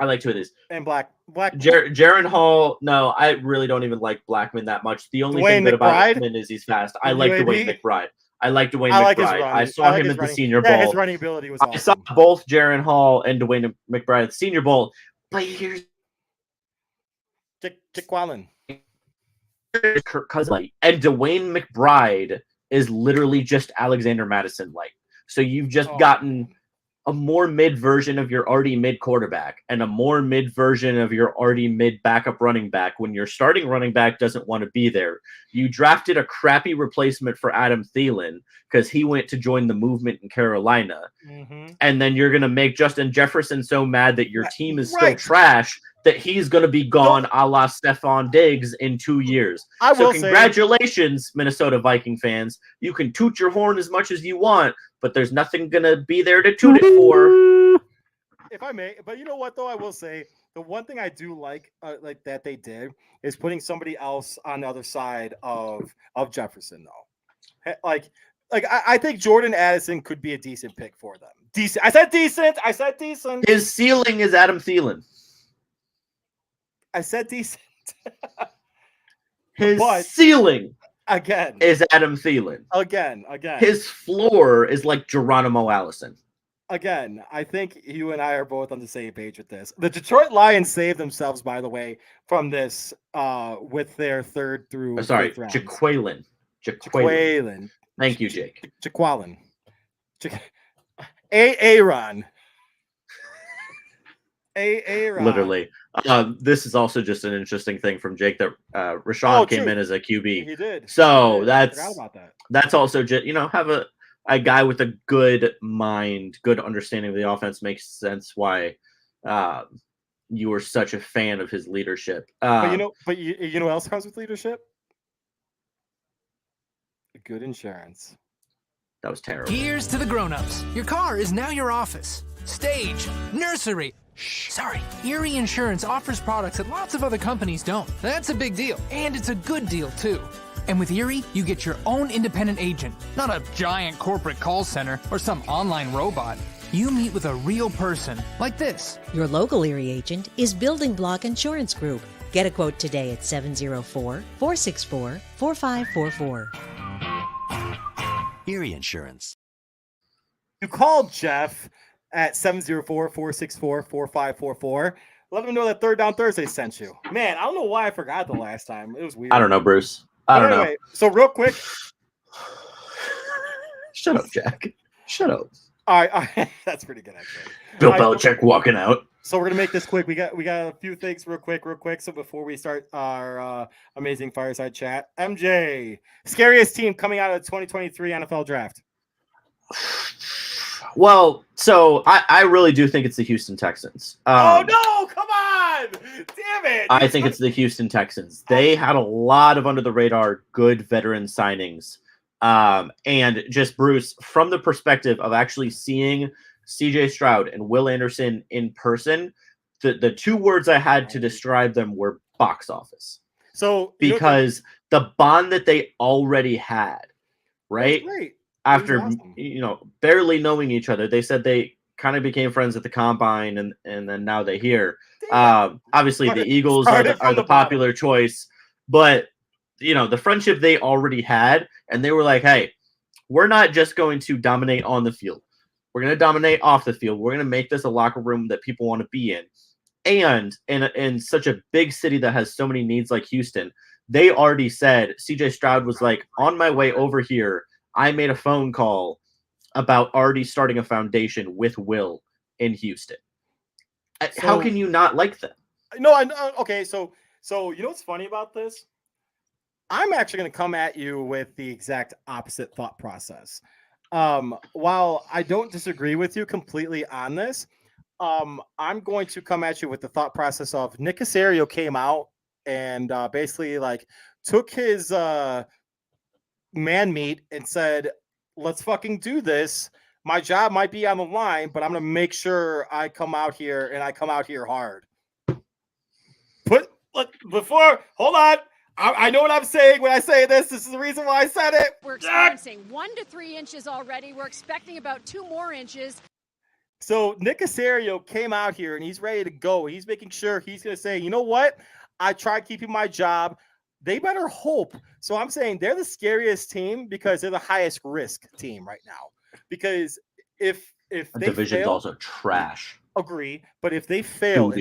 And Black. Jaron Hall. No, I really don't even like Blackman that much. The only thing good about him is he's fast. I like Dwayne McBride. I saw him at the Senior Bowl. His running ability was awesome. I saw both Jaron Hall and Dwayne McBride at the Senior Bowl. But here's Jaquelin. Kirk Cousins and Dwayne McBride is literally just Alexander Madison like. So you've just gotten a more mid version of your already mid quarterback and a more mid version of your already mid backup running back when your starting running back doesn't want to be there. You drafted a crappy replacement for Adam Thielen because he went to join the movement in Carolina. And then you're going to make Justin Jefferson so mad that your team is still trash that he's going to be gone a la Stephon Diggs in 2 years. So congratulations, Minnesota Viking fans. You can toot your horn as much as you want, but there's nothing going to be there to toot it for. If I may, but you know what, though? I will say the one thing I do like that they did is putting somebody else on the other side of Jefferson, though. I think Jordan Addison could be a decent pick for them. Decent. I said decent. His ceiling is Adam Thielen. I said decent. His ceiling again is Adam Thielen. Again. His floor is like Geronimo Allison. Again, I think you and I are both on the same page with this. The Detroit Lions saved themselves, by the way, from this with their third through. Jaquelin. Thank you, Jake. Jaquelin. Aaron. Literally. This is also just an interesting thing from Jake that Rashawn came in as a QB. He did. So I forgot about that. That's also just, have a guy with a good mind, good understanding of the offense makes sense why you were such a fan of his leadership. But you know what else comes with leadership? Good insurance. That was terrible. Here's to the grown-ups. Your car is now your office, stage, nursery. Sorry, Erie Insurance offers products that lots of other companies don't. That's a big deal, and it's a good deal, too. And with Erie, you get your own independent agent, not a giant corporate call center or some online robot. You meet with a real person, like this. Your local Erie agent is Building Block Insurance Group. Get a quote today at 704-464-4544. Erie Insurance. You called Jeff at 704-464-4544. Let them know that Third Down Thursday sent you. Man, I don't know why I forgot the last time. It was weird. I don't know, Bruce. I don't know. So real quick. Shut up, Jack. Shut up. All right. That's pretty good, actually. Bill Belichick walking out. So we're gonna make this quick. We got a few things real quick. So before we start our amazing fireside chat, MJ, scariest team coming out of the 2023 NFL Draft. Well, so I really do think it's the Houston Texans. Oh no! Come on! Damn it! I think it's the Houston Texans. They had a lot of under the radar good veteran signings, and just Bruce, from the perspective of actually seeing C.J. Stroud and Will Anderson in person, the two words I had to describe them were box office. So because the bond that they already had, right? Great. After barely knowing each other, they said they kind of became friends at the combine, and then now they're here. Obviously, the Eagles are the popular choice, but the friendship they already had, and they were like, "Hey, we're not just going to dominate on the field; we're going to dominate off the field. We're going to make this a locker room that people want to be in." And in such a big city that has so many needs like Houston, they already said C.J. Stroud was like, "On my way over here, I made a phone call about already starting a foundation with Will in Houston." How can you not like them? No, I know. Okay, so you know what's funny about this? I'm actually going to come at you with the exact opposite thought process. While I don't disagree with you completely on this, I'm going to come at you with the thought process of Nick Caserio came out and basically took his man meat and said, "Let's fucking do this. My job might be on the line, but I'm going to make sure I come out here and I come out here hard. Hold on. I know what I'm saying when I say this. This is the reason why I said it. We're experiencing 1 to 3 inches already. We're expecting about 2 more inches. So Nick Caserio came out here and he's ready to go. He's making sure he's going to say, you know what? I tried keeping my job. They better hope. So I'm saying they're the scariest team because they're the highest risk team right now. Because if they division's fail, also trash. Agree. But if they fail,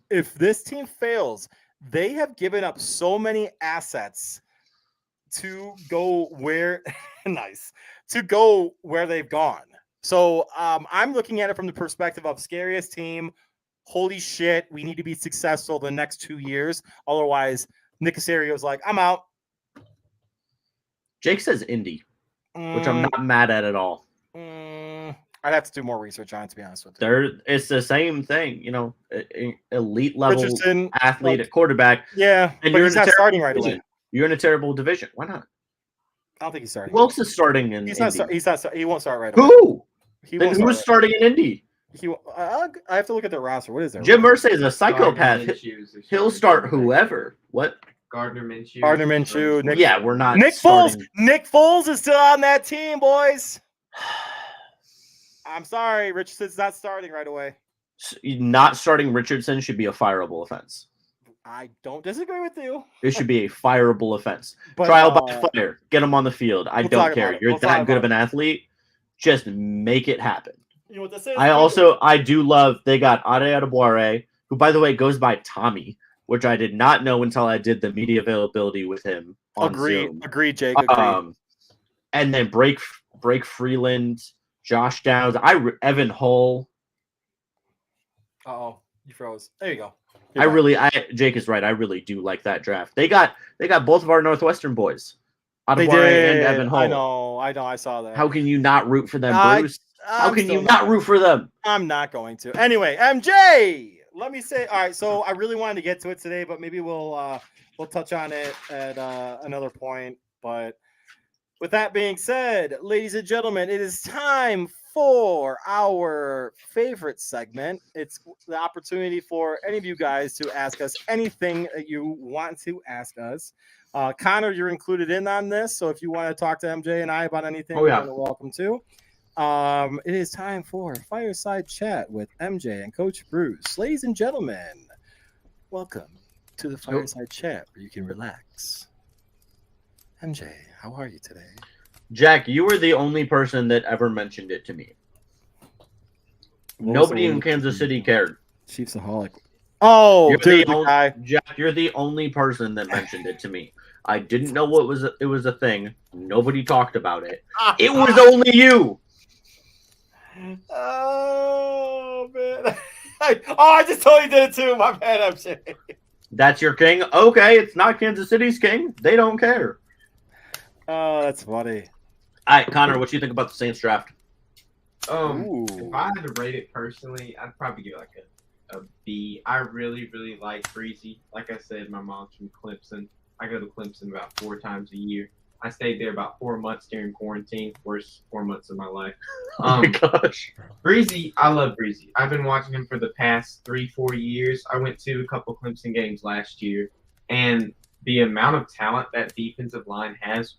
if this team fails, they have given up so many assets to go where to go where they've gone. So I'm looking at it from the perspective of scariest team. Holy shit, we need to be successful the next 2 years. Otherwise, Nick Caserio's like, I'm out. Jake says Indy, which I'm not mad at all. I'd have to do more research on it, to be honest with you. It's the same thing, elite level Richardson, athlete at quarterback. Yeah, and but he's not starting right away. You're in a terrible division. Why not? I don't think he's starting. Who else is starting in Indy? He's not. He won't start right away. Who? Who's starting in Indy? I have to look at their roster. What is there? Jim Irsay is a psychopath. He'll start whoever. What? Gardner Minshew. We're not. Nick Foles. Nick Foles is still on that team, boys. I'm sorry, Richardson's not starting right away. Not starting Richardson should be a fireable offense. I don't disagree with you. It should be a fireable offense. Trial by fire. Get him on the field. I don't care. You're that good of an athlete. Just make it happen. You know what this is? I do love they got Ade Adeboire, who by the way goes by Tommy, which I did not know until I did the media availability with him on Zoom. Agreed, Jake. Agreed. And then Break Freeland, Josh Downs, Evan Hull. Uh-oh, you froze. There you go. Jake is right. I really do like that draft. They got both of our Northwestern boys. Adeboire and Evan Hull. I know. I saw that. How can you not root for them, Bruce? How can you not root for them? I'm not going to. Anyway, MJ, let me say. All right, so I really wanted to get to it today, but maybe we'll touch on it at another point. But with that being said, ladies and gentlemen, it is time for our favorite segment. It's the opportunity for any of you guys to ask us anything that you want to ask us. Connor, you're included in on this, so if you want to talk to MJ and I about anything, you're welcome to. It is time for Fireside Chat with MJ and Coach Bruce. Ladies and gentlemen, welcome to the Fireside Chat where you can relax. MJ, how are you today? Jack, you were the only person that ever mentioned it to me. Nobody in Kansas City cared. Chiefsaholic. Oh, Jack, you're the only person that mentioned it to me. I didn't know it was a thing. Nobody talked about it. It was only you. Oh man! I just totally did it too. My bad, MJ. That's your king. Okay, it's not Kansas City's king. They don't care. Oh, that's funny. All right, Connor, what do you think about the Saints draft? If I had to rate it personally, I'd probably give it like a B. I really, really like Breezy. Like I said, my mom's from Clemson. I go to Clemson about 4 times a year. I stayed there about 4 months during quarantine. Worst 4 months of my life. Oh my gosh. Breezy, I love Breezy. I've been watching him for the past 3-4 years. I went to a couple Clemson games last year, and the amount of talent that defensive line has,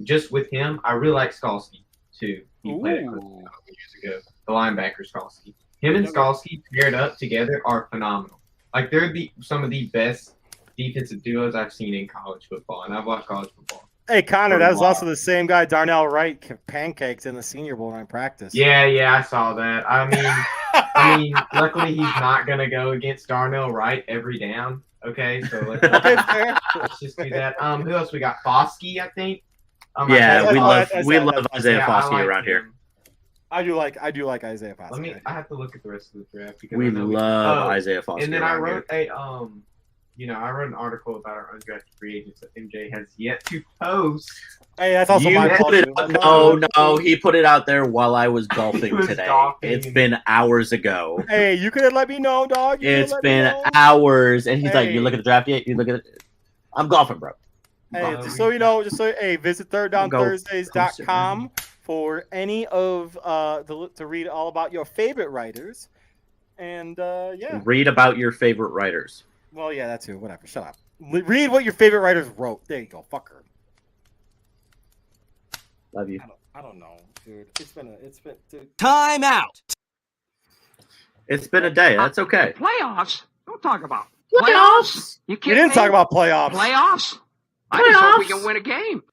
just with him, I really like Skalski too. He played at Clemson a couple years ago. The linebacker Skalski. Him and Skalski paired up together are phenomenal. Like they're some of the best defensive duos I've seen in college football, and I've watched college football. Hey, Connor, that was also the same guy, Darnell Wright, pancakes in the Senior Bowl in practice. Yeah, I saw that. I mean, luckily he's not gonna go against Darnell Wright every down. Okay, so let's just do that. Who else we got? Foskey, I think. We love Isaiah Foskey around here. I do like Isaiah Foskey. I have to look at the rest of the draft because we love Isaiah Foskey. And then I wrote I wrote an article about our undrafted free agents that MJ has yet to post. Hey, that's also my fault. No, he put it out there while I was golfing today. It's been hours ago. Hey, you could have let me know, dog. It's been hours, and he's like, "You look at the draft yet? You look at it." I'm golfing, bro. Hey, just so you know, visit ThirdDownThursdays.com for any of to read all about your favorite writers. And yeah, read about your favorite writers. Well, yeah, that too. Whatever. Shut up. Read what your favorite writers wrote. There you go. Fuck her. Love you. I don't know, dude. Dude. Time out. It's been a day. That's okay. Playoffs? Don't talk about playoffs. You didn't talk about playoffs. Playoffs? I just hope we can win a game.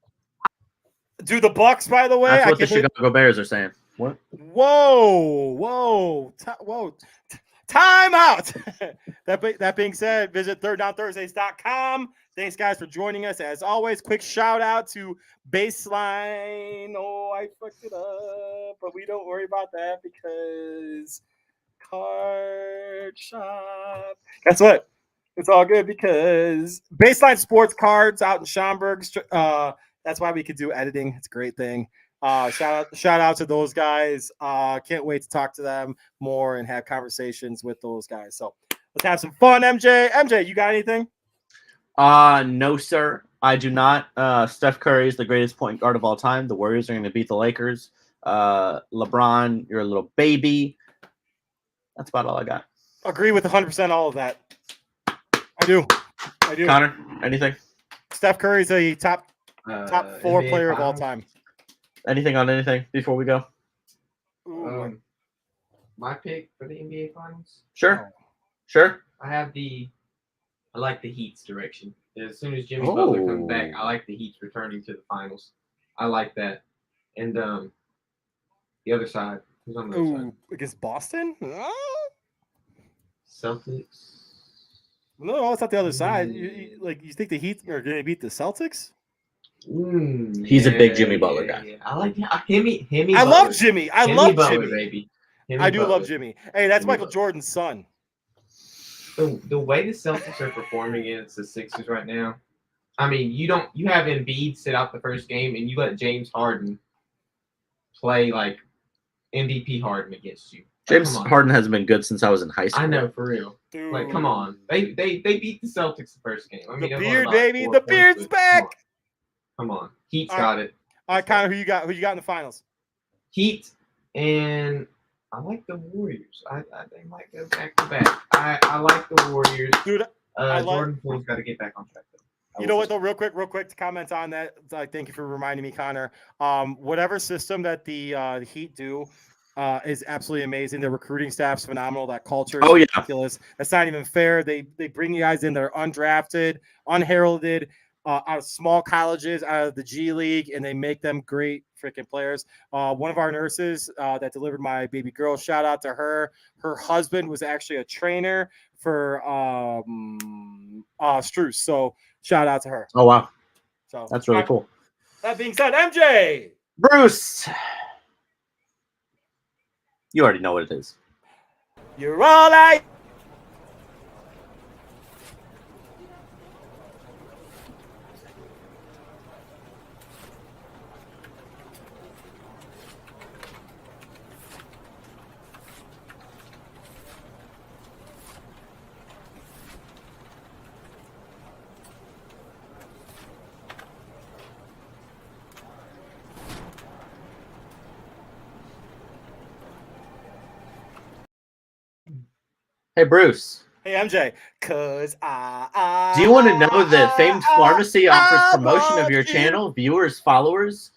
Dude, the Bucks, by the way. That's what the Chicago Bears are saying. What? Whoa. Time out. That being said, visit ThirdDownThursdays.com. Thanks, guys, for joining us. As always, quick shout out to Baseline. Oh, I fucked it up, but we don't worry about that because Card Shop. Guess what? It's all good because Baseline Sports Cards out in Schaumburg. That's why we could do editing. It's a great thing. Shout out to those guys. Can't wait to talk to them more and have conversations with those guys. So let's have some fun. MJ, you got anything? No, sir. I do not. Steph Curry is the greatest point guard of all time. The Warriors are going to beat the Lakers. LeBron, you're a little baby. That's about all I got. Agree with 100% all of that. I do. Connor, anything? Steph Curry's a top 4 NBA player of all Finals. time. Anything on anything before we go? My pick for the NBA Finals. Sure. I like the Heat's direction. As soon as Jimmy Butler comes back, I like the Heat's returning to the finals. I like that. And the other side. Who's on the other side? Against Boston? Celtics. No, it's not the other side. You think the Heat are going to beat the Celtics? He's a big Jimmy Butler guy. Yeah. I like Himmy. I love Jimmy. I love Butler, Jimmy. Baby. I do Butler. love Jimmy. Hey, that's Jimmy Michael Butler. Jordan's son. The way the Celtics are performing against the Sixers right now, I mean, you have Embiid sit out the first game and you let James Harden play like MVP Harden against you. James Harden hasn't been good since I was in high school. I know, for real. Dude. Like, come on. They beat the Celtics the first game. I mean, The it was beard, about baby. 4 The points, beard's but back. Come on. Heat's All got it. All right, Connor, who you got? Who you got in the finals? Heat, and I like the Warriors. They might go back to back. I like the Warriors. Dude, Jordan Poole's got to get back on track, though. You know what, though, real quick to comment on that. Thank you for reminding me, Connor. Whatever system that the Heat do is absolutely amazing. Their recruiting staff's phenomenal. That culture is ridiculous. That's not even fair. They bring you guys in that are undrafted, unheralded, out of small colleges, out of the G League, and they make them great freaking players. One of our nurses that delivered my baby girl, shout out to her. Her husband was actually a trainer for Struce. So shout out to her. Oh, wow. So that's really cool. That being said, MJ. Bruce. You already know what it is. You're all I. Hey, Bruce. Hey, MJ. Cause I do you want to know that Famed Pharmacy offers promotion of your channel, viewers, followers,